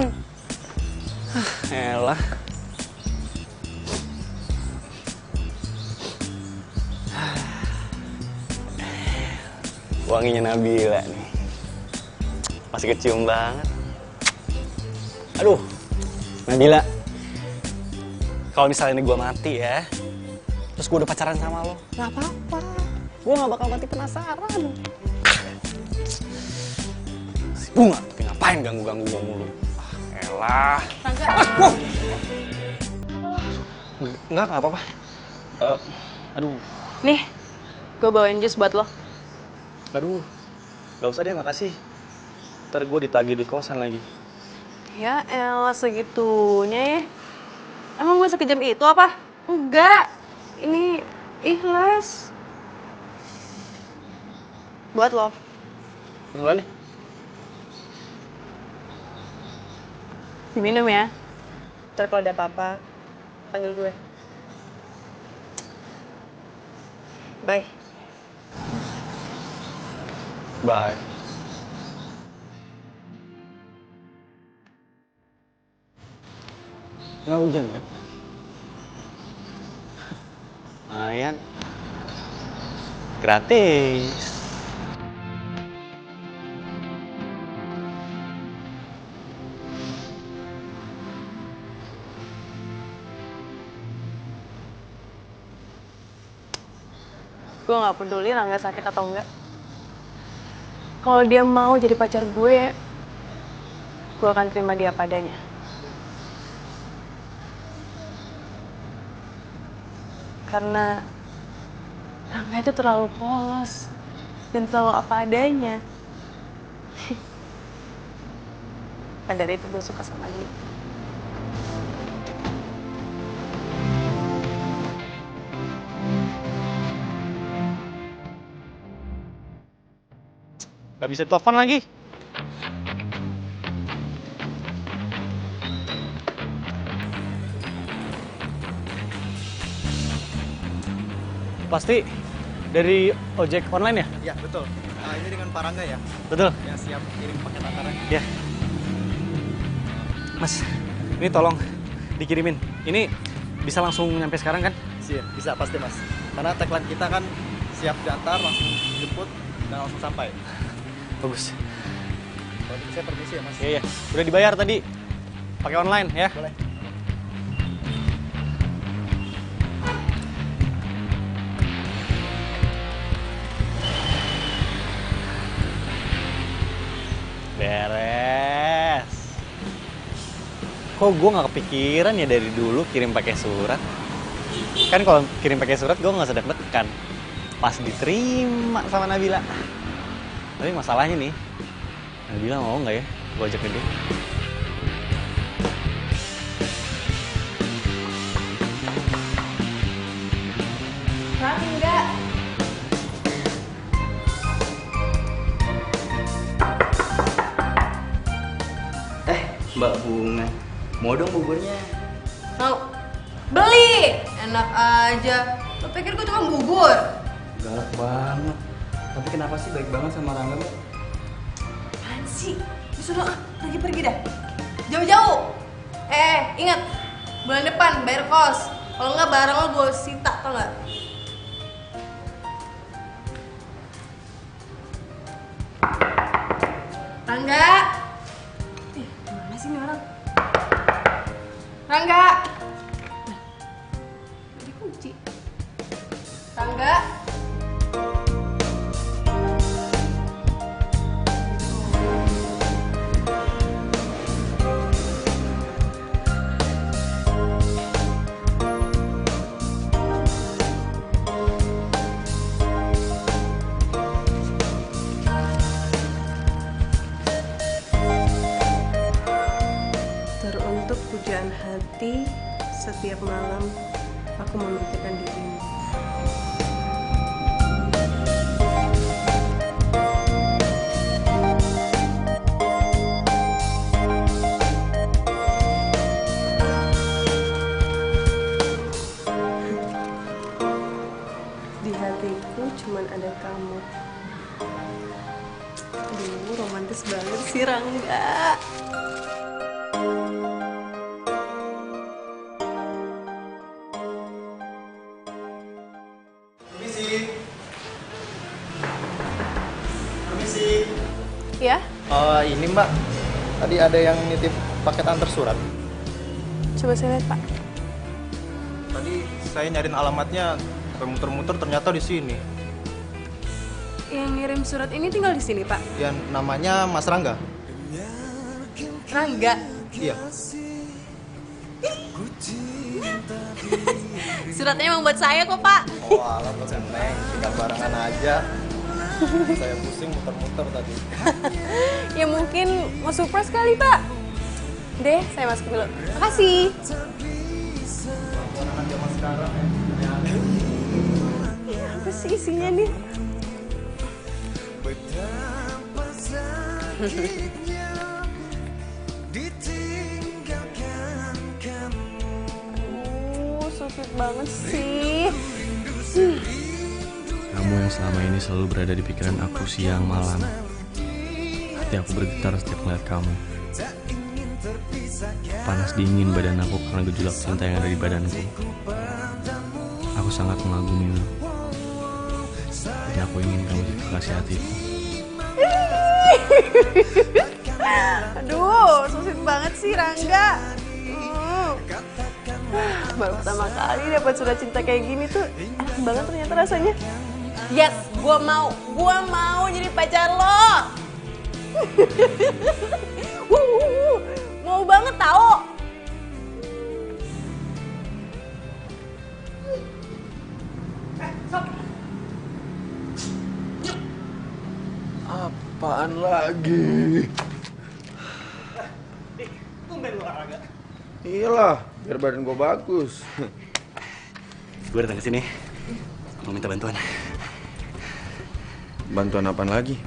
Elah. Wanginya Nabila nih. Masih kecium banget. Aduh, Nabila. Kalau misalnya ini gue mati ya, terus gue udah pacaran sama lo, nggak apa-apa. Gue nggak bakal mati penasaran. Si Bunga, tapi ngapain ganggu-ganggu gue mulu? Elah. Rangga. Wow. Nggak apa-apa. Aduh. Nih, gue bawain jus buat lo. Aduh, gak usah deh, makasih. Ntar gue ditagih di kosan lagi. Ya elah segitunya ya. Emang gue sekejam itu apa? Enggak. Ini ikhlas. Buat lo. Beneran nih? Diminum ya. Ntar kalau ada apa-apa, panggil gue. Bye. Bye. Nggak hujan kan? Lumayan. Gratis. Gue gak peduli Rangga sakit atau enggak. Kalau dia mau jadi pacar gue akan terima dia padanya. Karena Rangga itu terlalu polos dan terlalu apa adanya. Dan dari itu gue suka sama dia. Gak bisa telepon lagi. Pasti dari ojek online ya? Ya, betul. Nah, ini dengan Pak Rangga ya? Betul. Yang siap kirim paket antaranya. Ya. Mas, ini tolong dikirimin. Ini bisa langsung nyampe sekarang kan? Bisa, pasti Mas. Karena tagline kita kan siap diantar, langsung jemput, dan langsung sampai. Bagus. Kalau gitu saya permisi ya Mas. Iya, iya. Udah dibayar tadi. Pakai online ya? Boleh. Beres. Kok gue nggak kepikiran ya dari dulu kirim pakai surat? Kan kalau kirim pakai surat gue nggak sedek-dekan. Pas diterima sama Nabila. Tapi masalahnya nih, Nabila mau nggak ya gue ajak ke dia? Rangga. Mbak Bunga, mau dong buburnya? Mau? Beli! Enak aja. Lo pikir gue tukang bubur? Galak banget. Tapi kenapa sih baik banget sama Rangga, Mbak? Apaan sih? Disuruh pergi dah. Jauh-jauh. Ingat. Bulan depan bayar kos. Kalau nggak barang lo gue sita, tau nggak? Rangga. Mana sih ini orang? Rangga. Rangga. Teruntuk pujaan hati, setiap malam aku memikirkan dirimu. Di hatiku cuman ada kamu. Aduh, romantis banget sih Rangga. Permisi. Ya, Ini Mbak, tadi ada yang nitip paket antar surat. coba saya lihat Pak. Tadi saya nyariin alamatnya, muter-muter ternyata di sini. Yang ngirim surat ini tinggal di sini Pak. Yang namanya Mas Rangga. Rangga. Iya. Suratnya emang buat saya kok Pak. Oh alah, buat Neng, tinggal barengan aja. Saya pusing muter-muter tadi. Ya mungkin mau surprise kali Pak. Deh, saya masuk dulu. Makasih. Anak zaman sekarang ya. Apa sih isinya nih? Betapa sakitnya ditinggalkan kamu. So sweet banget sih. Kamu yang selama ini selalu berada di pikiran aku siang malam. Hati aku bergetar setiap melihat kamu. Panas dingin badan aku karena gejolak cinta yang ada di badanku. Aku sangat mengagumimu. Dan aku ingin kamu jadi kekasih hatiku. Aduh, so sweet banget sih Rangga. Baru pertama kali dapat surat cinta kayak gini tuh enak banget ternyata rasanya. Yes, gua mau jadi pacar lo. Mau banget tau. Apaan lagi? Tumben lu olahraga. Iyalah, biar badan gue bagus. Gue datang ke sini mau minta bantuan. Bantuan apaan lagi?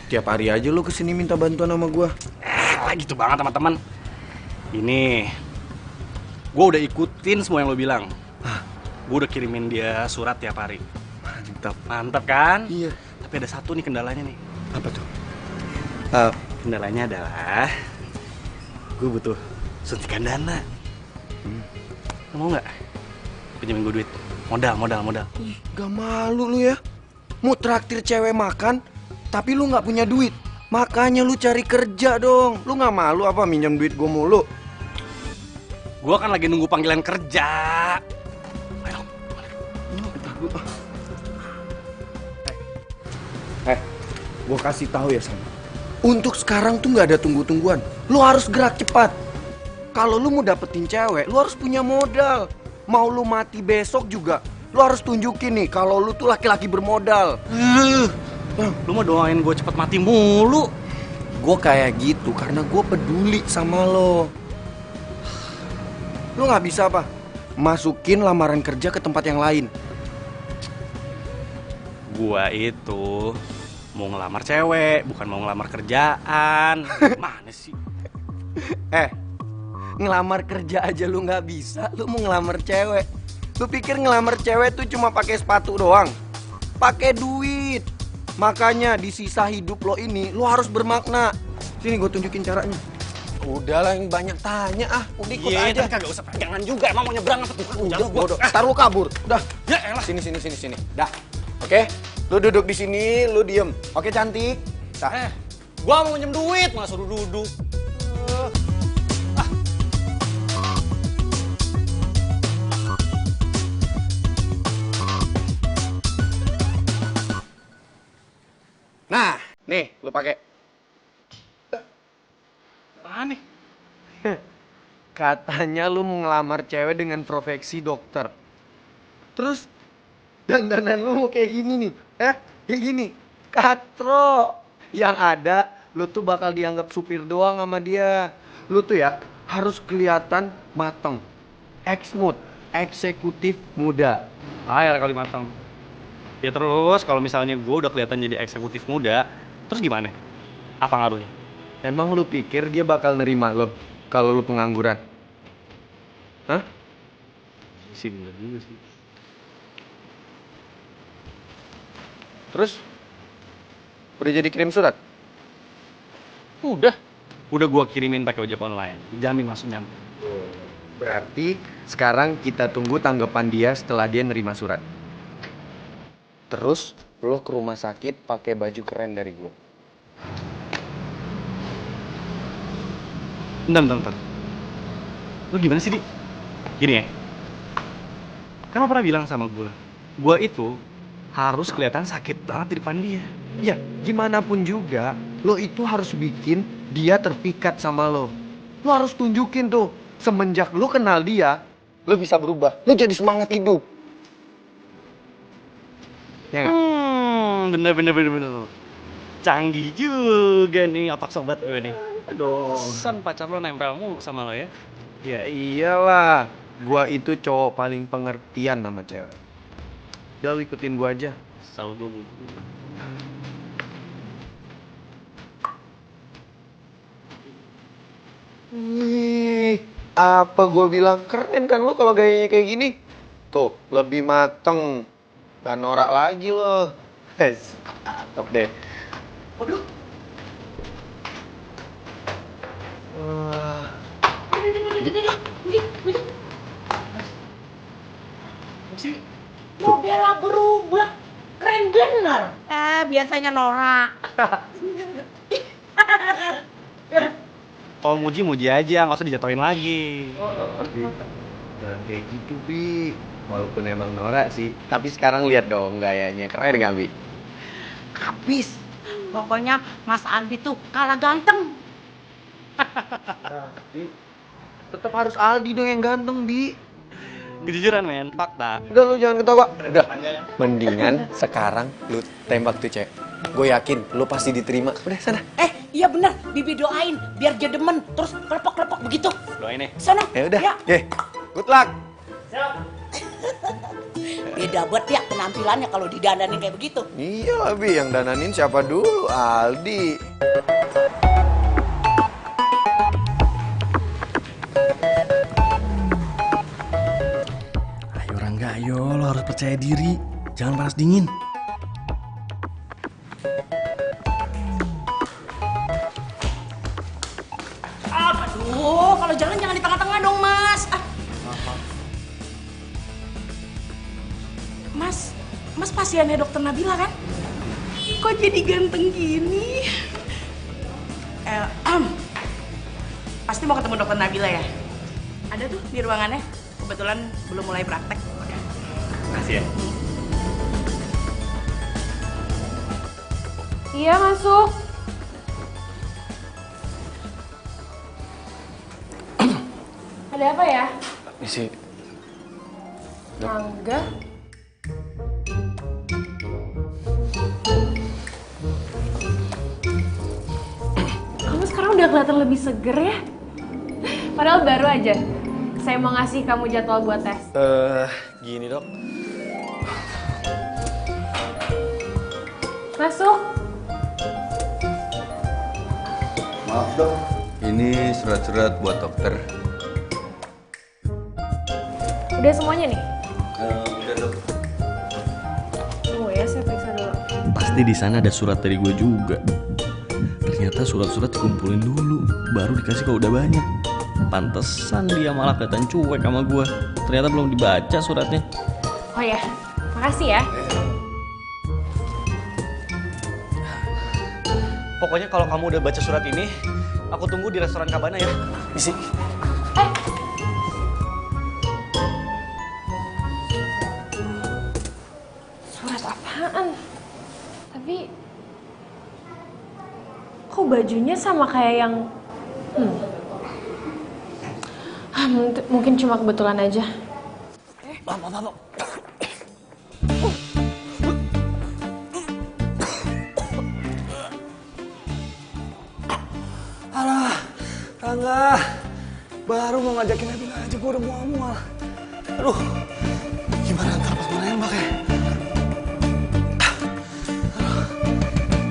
Tiap hari aja lu kesini minta bantuan sama gue. Gitu banget teman-teman. Ini gue udah ikutin semua yang lo bilang. Gue udah kirimin dia surat tiap hari. Mantap kan? Iya. Tapi ada satu nih kendalanya nih. Apa tuh? Kendalanya adalah gue butuh suntikan dana. Lo mau nggak pinjemin gue duit? Modal. Gak malu lu ya? Mau traktir cewek makan, tapi lu nggak punya duit. Makanya lu cari kerja dong. Lu nggak malu apa minjem duit gue mulu? Gue kan lagi nunggu panggilan kerja. Ayo dong. Gue kasih tahu ya Sam. Untuk sekarang tuh nggak ada tunggu-tungguan. Lu harus gerak cepat. Kalau lu mau dapetin cewek, lu harus punya modal. Mau lu mati besok juga, lu harus tunjukin nih kalau lu tuh laki-laki bermodal. Lu mau doain gue cepet mati mulu. Gue kayak gitu karena gue peduli sama lo. Lu nggak bisa apa? Masukin lamaran kerja ke tempat yang lain. Gua itu mau ngelamar cewek, bukan mau ngelamar kerjaan. Mana sih? Ngelamar kerja aja lu nggak bisa, lu mau ngelamar cewek. Lu pikir ngelamar cewek tuh cuma pakai sepatu doang? Pakai duit. Makanya di sisa hidup lo ini, lo harus bermakna. Sini gue tunjukin caranya. Udahlah yang banyak tanya udah ikut aja. Kagak usah jangan juga, emang mau nyebrang apa tuh? Udah, bodoh. Ntar lu kabur. Udah. Ya elah. Sini. Dah. Oke? Lu duduk di sini, lu diem. Oke, cantik. Gua mau minjem duit, malah suruh duduk. Nah, nih, lu pakai. Apaan nih? Katanya lu mau ngelamar cewek dengan profesi dokter. Terus dandanan lu mau kayak gini nih. Kayak gini. Katro. Yang ada lu tuh bakal dianggap supir doang sama dia. Lu tuh ya harus kelihatan mateng. Ex-mood, eksekutif muda. Ya kali matang. Ya terus kalau misalnya gue udah kelihatan jadi eksekutif muda, terus gimana? Apa ngaruhnya? Emang lu pikir dia bakal nerima lo kalau lu pengangguran? Hah? Sih bener juga sih. Terus? Udah jadi kirim surat? Udah gua kirimin pakai ojek online. Jamin masuk nyampe. Berarti sekarang kita tunggu tanggapan dia setelah dia nerima surat. Terus lo ke rumah sakit pakai baju keren dari gue. Bentar. Lu gimana sih, Di? Gini ya. Kan lo pernah bilang sama gue itu harus kelihatan sakit banget di depan dia. Ya, gimana pun juga, lo itu harus bikin dia terpikat sama lo. Lo harus tunjukin tuh, semenjak lo kenal dia, lo bisa berubah. Lo jadi semangat hidup. Ya nggak? Bener. Canggih juga nih otak sobat gue nih. Aduh, san pacar lo nempel mulu sama lo ya. Ya iyalah, gua itu cowok paling pengertian sama cewek. Udah lo ikutin gua aja. Selalu gue. Wih, apa gua bilang keren kan lo kalau gayanya kayak gini? Tuh, lebih mateng. Gak norak lagi lo. Top deh. Waduh. Modelnya berubah. Keren bener. Biasanya norak. Kalau muji aja, nggak usah dijatuhin lagi. Jangan kayak gitu, Bi. Walaupun emang norak sih, tapi sekarang lihat dong gayanya. Keren gak, Bi? Habis. Pokoknya Mas Aldi tuh kalah ganteng. Tetap harus Aldi dong yang ganteng, Bi. Kejujuran, men. Fakta. Udah lu jangan ketawa. Udah. Mendingan sekarang lu tembak tuh cewek. Gue yakin lu pasti diterima. Udah sana. Iya bener. Bibi doain biar dia demen. Terus kelepok-kelepok begitu. Doain nih. Sana. Ya udah. Ya. Good luck. Beda banget ya penampilannya kalau didandanin kayak begitu. Iya lah, Bi. Yang dananin siapa dulu? Aldi. Ayo Rangga, ayo. Lo harus percaya diri. Jangan panas dingin. Aduh, kalau jalan jangan di tengah-tengah dong, Mas. Mas pasiennya dokter Nabila kan? Kok jadi ganteng gini? Pasti mau ketemu dokter Nabila ya? Ada tuh di ruangannya. Kebetulan belum mulai praktek. Makasih ya. Iya, masuk. Ada apa ya? Isi. Angga? Kamu sekarang udah kelihatan lebih seger ya? Padahal baru aja. Saya mau ngasih kamu jadwal buat tes. Gini dok. Masuk. Maaf dok, ini surat-surat buat dokter. Udah semuanya nih? Udah dok. Tunggu ya, saya periksa dulu. Pasti di sana ada surat dari gue juga. Ternyata surat-surat dikumpulin dulu, baru dikasih kalau udah banyak. Pantesan dia malah kelihatan cuek sama gue. Ternyata belum dibaca suratnya. Oh ya, makasih ya. Pokoknya kalau kamu udah baca surat ini, aku tunggu di restoran Cabana ya. Isi. Surat apaan? Tapi Kok bajunya sama kayak yang... mungkin cuma kebetulan aja. Alah, Rangga. Baru mau ngajakin Nabila aja gue udah mual-mual. Aduh, gimana ntar pas gue nembak ya?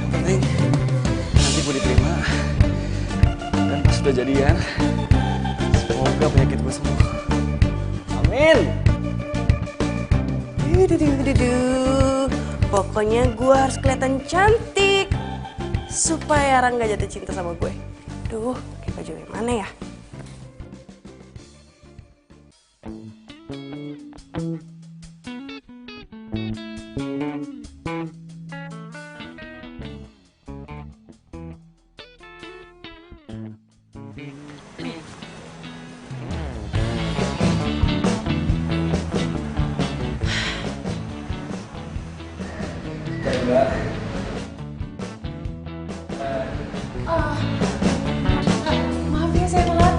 Yang penting nanti gue diterima. Dan pas udah jadian, semoga penyakit gue sembuh. Amin. Pokoknya gue harus kelihatan cantik supaya Rangga jatuh cinta sama gue. Duh, pakai baju yang mana ya? Maaf ya saya telat.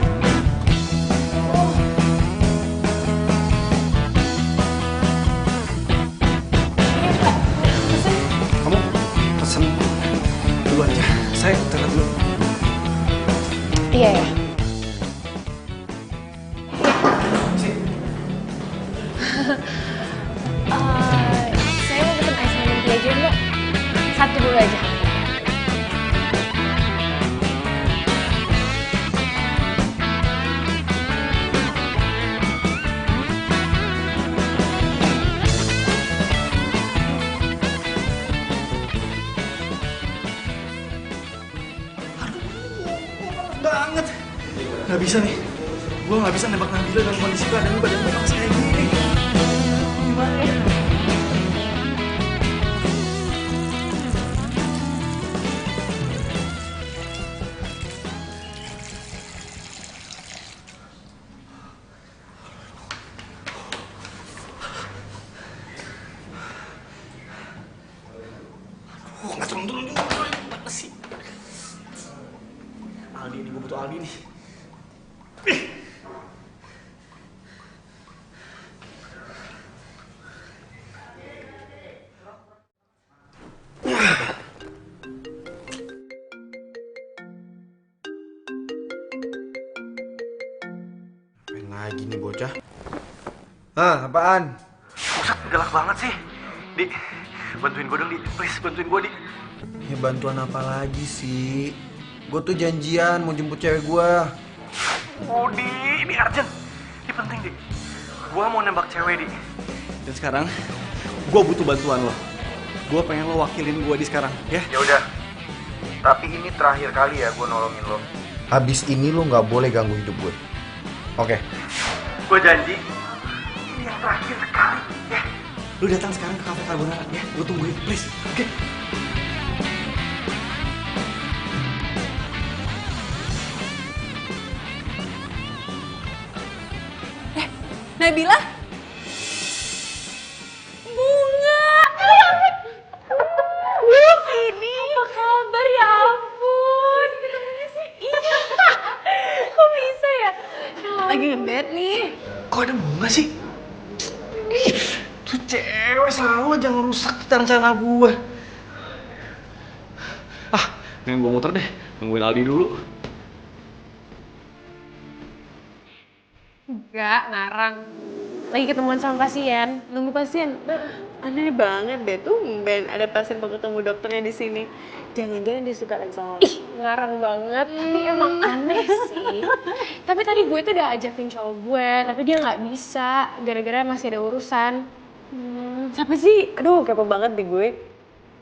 Kamu pesen dulu aja. Saya ternyata dulu. Iya ya. Saya mau pesen ice lemon tea aja mbak. Satu dulu aja. Banget. Nggak bisa nih. Gue nggak bisa nembak Nabila dalam kondisi keadaan badan gue panas kayak gini. Gimana ya? Nggak turun-turun juga. Mana sih? Aldi nih, gue butuh Aldi nih. Ngapain lagi nih bocah? Hah, apaan? Buset, galak banget sih. Di, bantuin gue dong, Di. Please, bantuin gue, Di. Ya bantuan apa lagi sih? Gue tuh janjian mau jemput cewek gue. Oh, Di, ini urgent. Ini penting, Di. Gue mau nembak cewek, Di. Dan sekarang, gue butuh bantuan lo. Gue pengen lo wakilin gue di sekarang, ya? Ya udah. Tapi ini terakhir kali ya gue nolongin lo. Habis ini lo nggak boleh ganggu hidup gue. Oke. Gue janji. Ini yang terakhir kali, ya? Lo datang sekarang ke Cafe Carbonara, ya? Gue tungguin, please. Oke? Nabila? Bunga! Ini apa kabar ya ampun? Iya. Kok bisa ya? Lagi ngebet nih. Kok ada bunga sih? Tuh cewek selalu aja ngerusak rencana gue. Ah, mending gue muter deh. Nungguin Aldi dulu. Enggak, ngarang. Lagi ketemuan sama pasien, nunggu pasien. Aneh banget deh tuh, Ben. Ada pasien mau ketemu dokternya di sini. Jangan-jangan dia suka lagi sama Ih, ngarang banget. Tapi emang aneh sih. Tapi tadi gue tuh udah ajakin cowok gue, tapi dia nggak bisa gara-gara masih ada urusan. Siapa sih? Aduh, kepo banget di gue.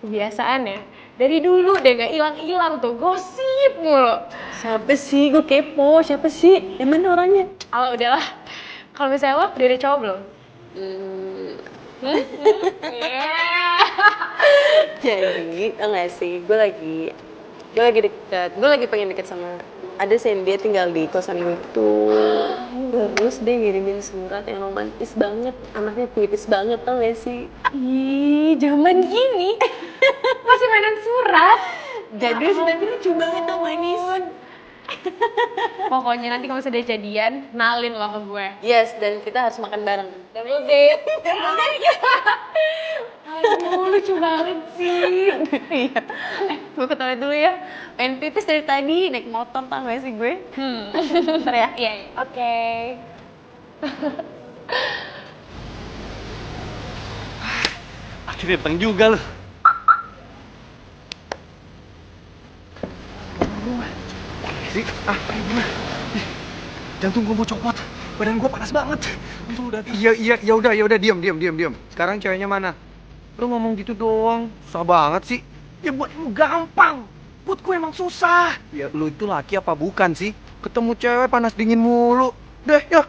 Kebiasaan ya. Dari dulu deh gak hilang-hilang tuh gosip mulu. Siapa sih? Gue kepo. Siapa sih? Yang mana orangnya? Kalau udahlah. Kalau misalnya lo udah ada cowok belum? Jadi, tau gak sih? Gue lagi deket. Gue lagi pengen deket sama ada sih dia tinggal di kosan gue tuh. Terus dia ngirimin surat yang romantis banget. Anaknya puitis banget, tau gak sih? Ih, zaman gini masih mainan surat. Jadul tapi lucu banget tuh manis. Pokoknya nanti kalau sudah jadian, kenalin lo ke gue. Yes, dan kita harus makan bareng. Double date. Aduh, lucu banget sih. Iya. Gue ke toilet dulu ya. Pengen pipis dari tadi, naik motor tau gak sih gue? Bentar ya. Iya. Oke. Akhirnya datang juga lo. Gimana? Jantung gue mau copot. Badan gue panas banget. Untung udah. Iya, ya udah, diam. Sekarang ceweknya mana? Lu ngomong gitu doang, susah banget sih. Ya buat lu gampang. Buat gue emang susah. Ya lu itu laki apa bukan sih? Ketemu cewek panas dingin mulu. Deh, ya.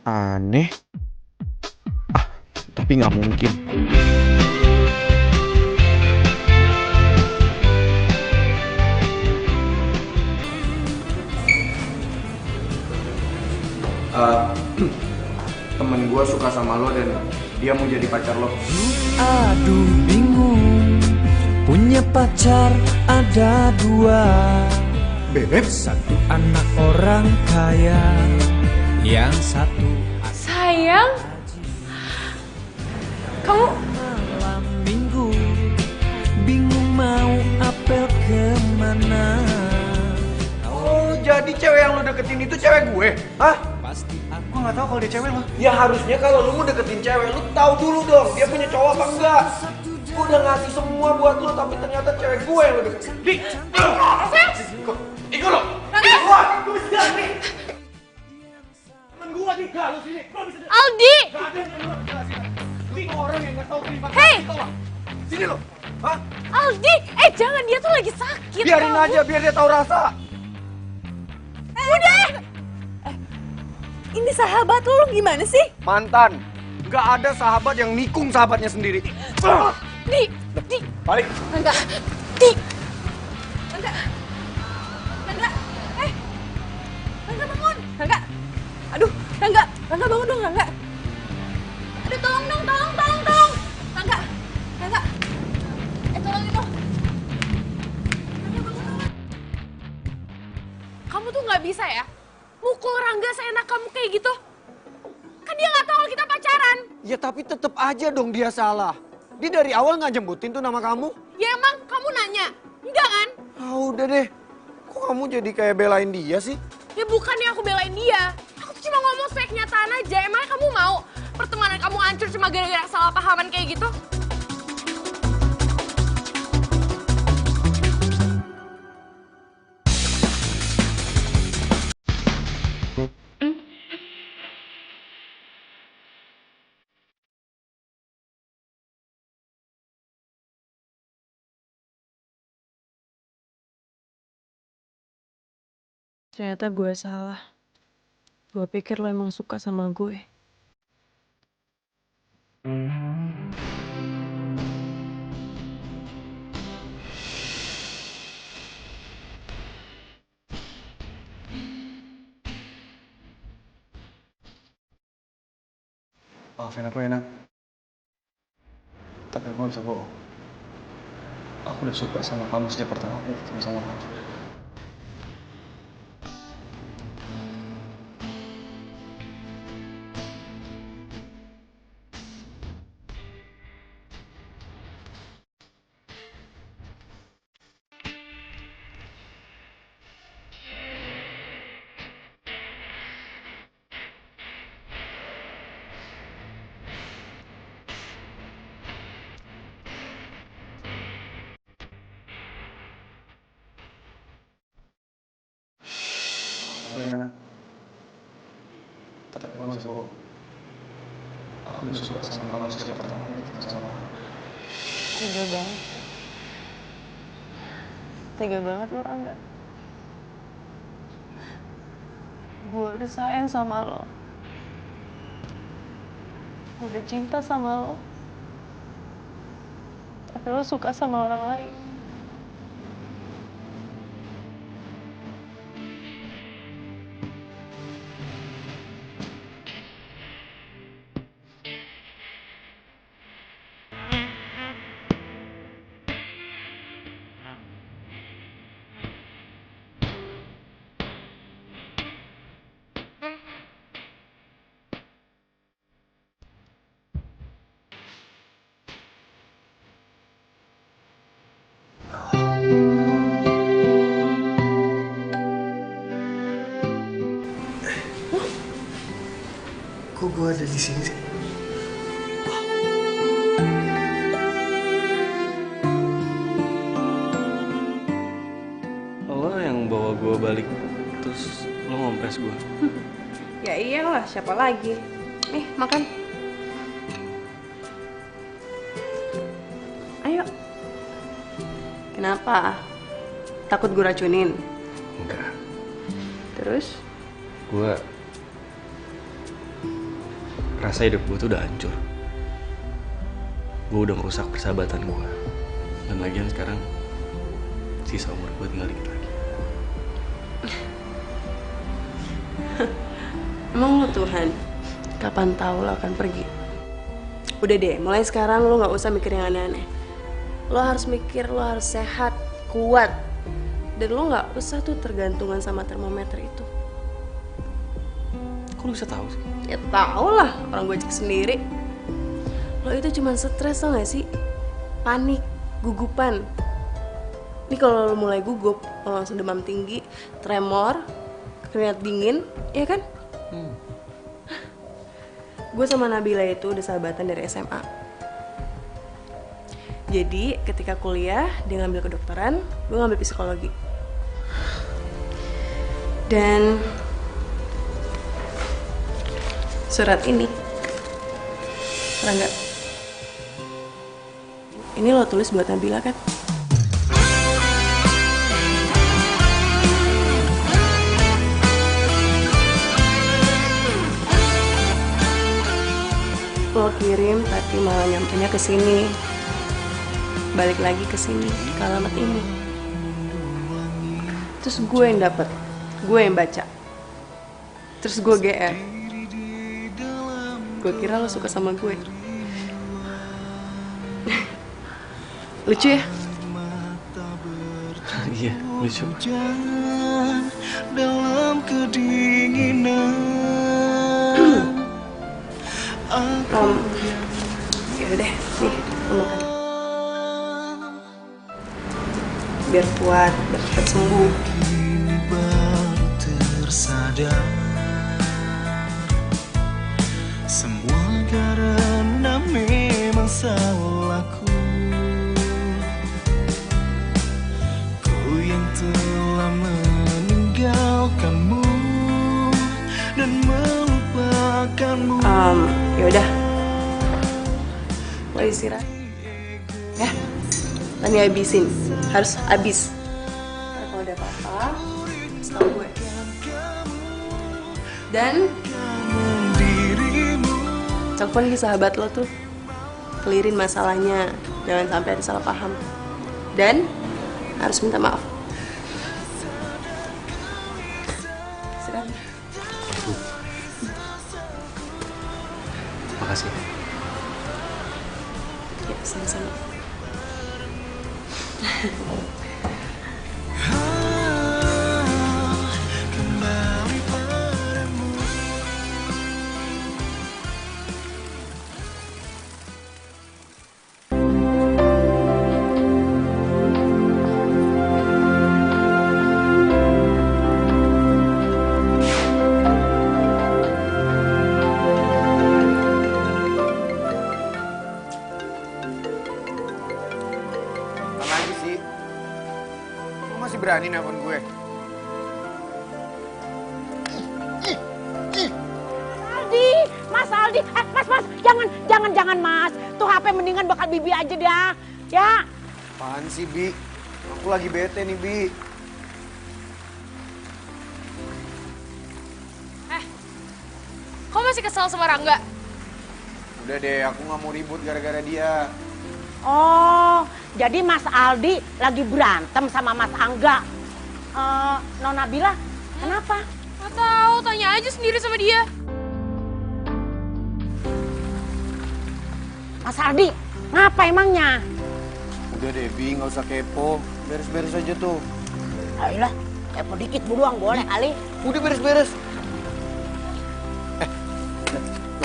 Aneh. Tapi nggak mungkin. Temen gue suka sama lo dan dia mau jadi pacar lo. Aduh bingung, punya pacar ada dua. Bebek? Satu anak orang kaya, yang satu Sayang, kamu malam minggu, bingung mau apel kemana. Oh, jadi cewek yang lo deketin itu cewek gue? Hah? Gue nggak tahu kalau dia cewek lo. Ya harusnya kalau lu mau deketin cewek, lu tahu dulu dong dia punya cowok apa enggak. Gue udah ngasih semua buat lu, tapi ternyata cewek gue yang lu deketin. Ikut lo! Gue bisa nih! Temen gue nih, gak lu sini. Aldi. Gak ada yang lu jelasin. Lu orang yang gak tau terima Hey! kasih, tau gak? Sini lo! Hah? Aldi, jangan, dia tuh lagi sakit. Biarin aja, biar dia tahu rasa. Udah. Ini sahabat lu gimana sih? Mantan. Gak ada sahabat yang nikung sahabatnya sendiri. Di. Balik. Enggak. Enggak. Rangga bangun. Rangga. Aduh, Rangga bangun dong, Rangga. Aduh, tolong dong. Rangga. Tolong itu. Rangga bangun dong. Kamu tuh nggak bisa ya mukul Rangga seenak kamu kayak gitu. Kan dia nggak tahu kalau kita pacaran. Ya tapi tetep aja dong dia salah. Dia dari awal nggak jemputin tuh nama kamu. Ya emang kamu nanya? Enggak kan? Ah udah deh. Kok kamu jadi kayak belain dia sih? Ya bukannya aku belain dia. Aku tuh cuma ngomong sesuai kenyataan aja. Emangnya kamu mau pertemanan kamu hancur cuma gara-gara salah pahaman kayak gitu? Ternyata gue salah. Gue pikir lo emang suka sama gue. Maafin aku ya, Nang. Tapi aku gak bisa bohong. Aku udah suka sama kamu sejak pertama kali ketemu sama kamu. Tapi aku gak bisa bohong. Aku udah suka sama kamu sejak pertama kali ketemu sama kamu. Tega banget lo, Rangga. Gue udah sayang sama lo. Udah cinta sama lo. tapi lo suka sama orang lain. Kok gue ada di sini sih? Lo yang bawa gue balik, terus lo ngompres gue. Ya iyalah, siapa lagi? Nih, makan. Ayo. Kenapa? Takut gue racunin? Enggak. Terus? Gue rasa hidup gue tuh udah hancur. Gue udah ngerusak persahabatan gue. Dan lagian sekarang sisa umur gue tinggal dikit lagi. Emang lo Tuhan, kapan tahu lo akan pergi? Udah deh, mulai sekarang lo gak usah mikir yang aneh-aneh. Lo harus mikir, lo harus sehat, kuat. Dan lo gak usah tuh tergantungan sama termometer itu. Kok lo bisa tahu sih? Ya tau lah, orang gue cek sendiri. Lo itu cuma stres tau gak sih? Panik, gugupan. Ini kalau lo mulai gugup, lo langsung demam tinggi, tremor, keringat dingin, ya kan? Gue sama Nabila itu udah sahabatan dari SMA. Jadi ketika kuliah, dia ngambil kedokteran, gue ngambil psikologi. Dan surat ini, Rangga, ini lo tulis buat Nabila kan? Lo kirim tapi malah nyampenya ke sini. Balik lagi ke sini, ke alamat ini. Terus gue yang dapet, gue yang baca. Terus gue GR. Gue kira lo suka sama gue. Lucu ya? Iya, lucu. Dalam kedinginan. Ya udah, nih, lo makan. Biar kuat, biar cepat sembuh. Kini baru tersadar, semua karena memang salahku. Ku yang telah meninggalkanmu dan melupakanmu. Yaudah, lo istirahat ya, tadi habisin, harus habis. Ntar kalau ada apa-apa, setahu gue. Dan telepon ke sahabat lo tuh, clearin masalahnya, jangan sampai ada salah paham. Dan harus minta maaf. Istirahat. Makasih. Ya, sama-sama. Kembali padamu. Berani nelfon gue. Aldi, Mas Aldi, Mas, jangan Mas. Tuh HP mendingan bakal Bibi aja dah, ya. Apaan sih, Bi? Aku lagi bete nih, Bi. Kok masih kesel sama Rangga? Udah deh, aku nggak mau ribut gara-gara dia. Oh, jadi Mas Aldi lagi berantem sama Mas Angga. Nona Bila, kenapa? Gak tahu, tanya aja sendiri sama dia. Mas Aldi, ngapa emangnya? Udah Debbie, nggak usah kepo. Beres-beres aja tuh. Ayolah, kepo dikit buruang boleh kali. Udah beres-beres.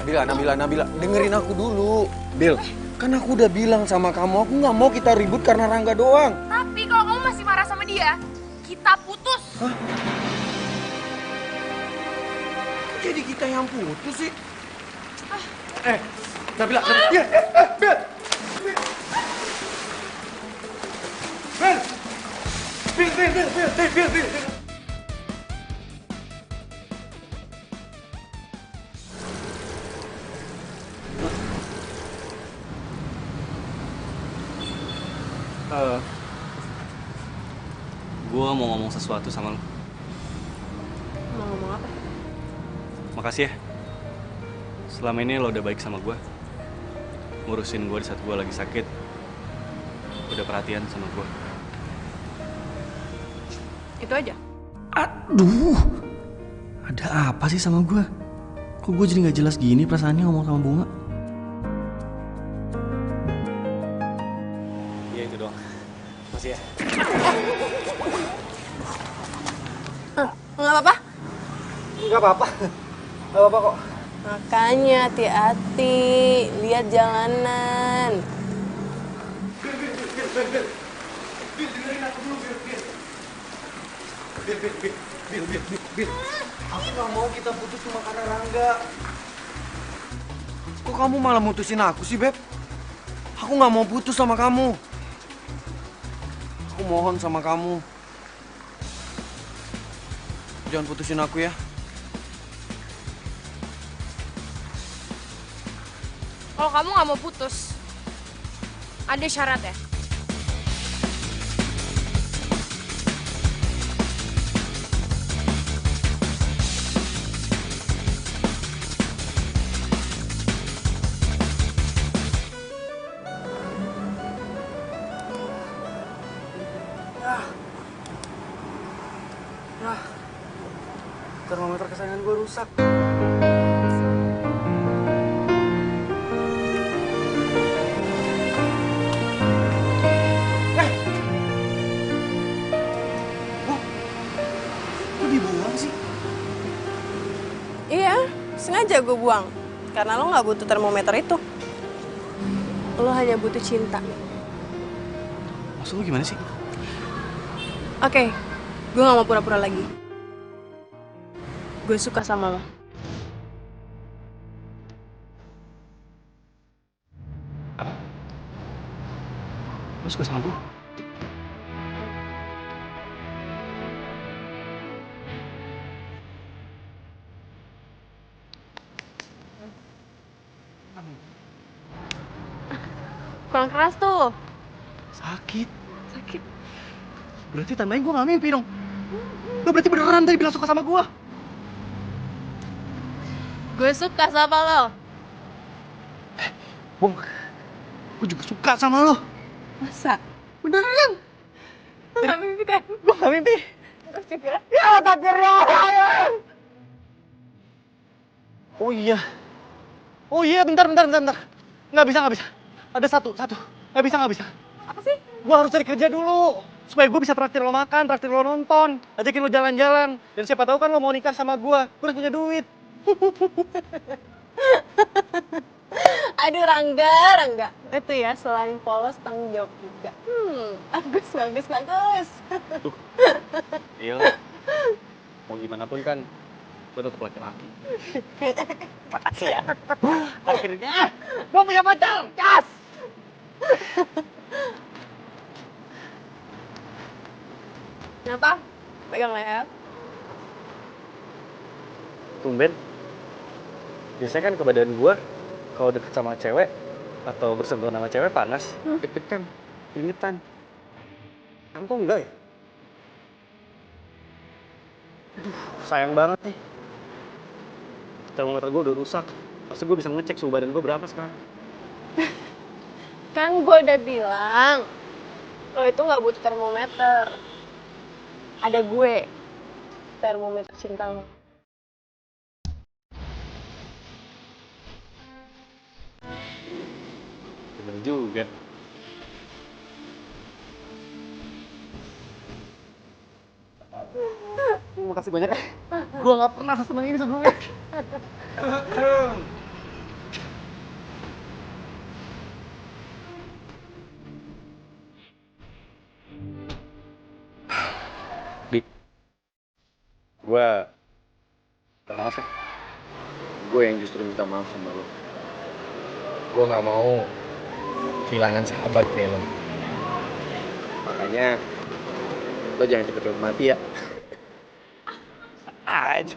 Nabila, dengerin aku dulu. Bil, kan aku udah bilang sama kamu, aku nggak mau kita ribut karena Rangga doang. Tapi kalau kamu masih marah sama dia, kita putus. Hah? Jadi kita yang putus sih? Nabila, Bil! Bil! Gue mau ngomong sesuatu sama lo. Mau ngomong apa? Makasih ya. Selama ini lo udah baik sama gue. Ngurusin gue di saat gue lagi sakit. Udah perhatian sama gue. Itu aja? Aduh, ada apa sih sama gue? Kok gue jadi gak jelas gini perasaannya ngomong sama Bunga? Iya itu doang. Makasih ya. Nggak apa-apa? Nggak apa-apa. Nggak apa-apa kok. Makanya hati-hati, lihat jalanan. Bil, dengerin aku dulu, Bil. Bil. Aku nggak mau kita putus cuma karena Rangga. Kok kamu malah mutusin aku sih, Beb? Aku nggak mau putus sama kamu. Aku mohon sama kamu. Jangan putusin aku ya. Kalau kamu nggak mau putus, ada syarat ya? Termometer kesayangan gue rusak. Kok dibuang sih? Iya, sengaja gue buang. Karena lo nggak butuh termometer itu. Lo hanya butuh cinta. Maksud lu gimana sih? Oke, gue nggak mau pura-pura lagi. Gue suka sama lo. Lu suka sama gue? Kurang keras tuh. Sakit. Berarti tandanya gue gak mimpi dong. Lu berarti beneran tadi bilang suka sama gue. Gue suka sama lo. Bung, gue juga suka sama lo. Masa? Beneran? Lo gak mimpi kan? Gue gak mimpi. Gue juga. Ya takdirnya. Oh iya, bentar. Nggak bisa. Ada satu. Nggak bisa. Apa sih? Gue harus cari kerja dulu. Supaya gue bisa traktir lo makan, traktir lo nonton. Ajakin lo jalan-jalan. Dan siapa tahu kan lo mau nikah sama gue. Gue harus punya duit. Aduh Rangga. Itu ya, selain polos, tanggung jawab juga. Bagus. Iya. Mau gimana pun kan, gue tetap laki-laki. Makasih ya. Akhirnya, gue punya pacar. Yes! Kenapa? Pegang leher. Tumben. Biasanya kan ke badan gue, kalau deket sama cewek, atau bersentuhan sama cewek panas. Deg-degan, keringetan. Kamu kok enggak ya? Aduh, sayang banget nih. Termometer gue udah rusak. Pasti gue bisa ngecek suhu badan gue berapa sekarang. Kan gue udah bilang, lo itu gak butuh termometer. Ada gue, termometer cinta lo. Bener juga. Makasih banyak ya. Gue gak pernah seseneng ini sebelumnya. Dik, gue maaf ya. Gue yang justru minta maaf sama lo. Gue gak mau kehilangan sahabat kayak lo. Makanya lo jangan cepet mati ya. Aja.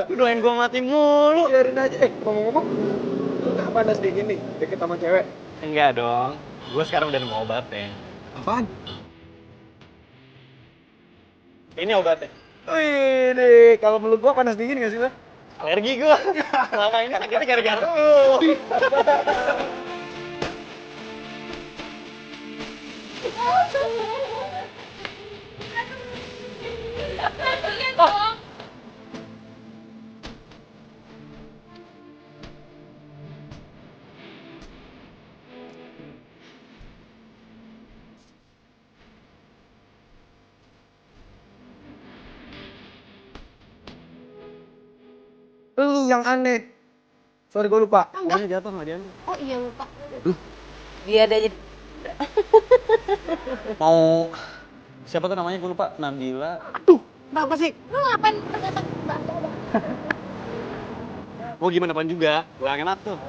Lu doain gue mati mulu. Biarin aja. Ngomong-ngomong, lu gak panas dingin nih deket sama cewek? Enggak dong. Gue sekarang udah nemu obatnya. Apaan? Ini obatnya. Wih, kalau meluk gua panas dingin gak sih lo? Alergi gua. Lama ini sakitnya gara-gara lu. Lu yang aneh. Sorry gue lupa. Uangnya jatuh nggak diambil. Oh iya lupa. Dia ada jadi Mau siapa tuh namanya gue lupa. Nabila. Aduh, kenapa sih? Lo ngapain ternyata mbak? Mau gimana pun juga. Gue enak tuh.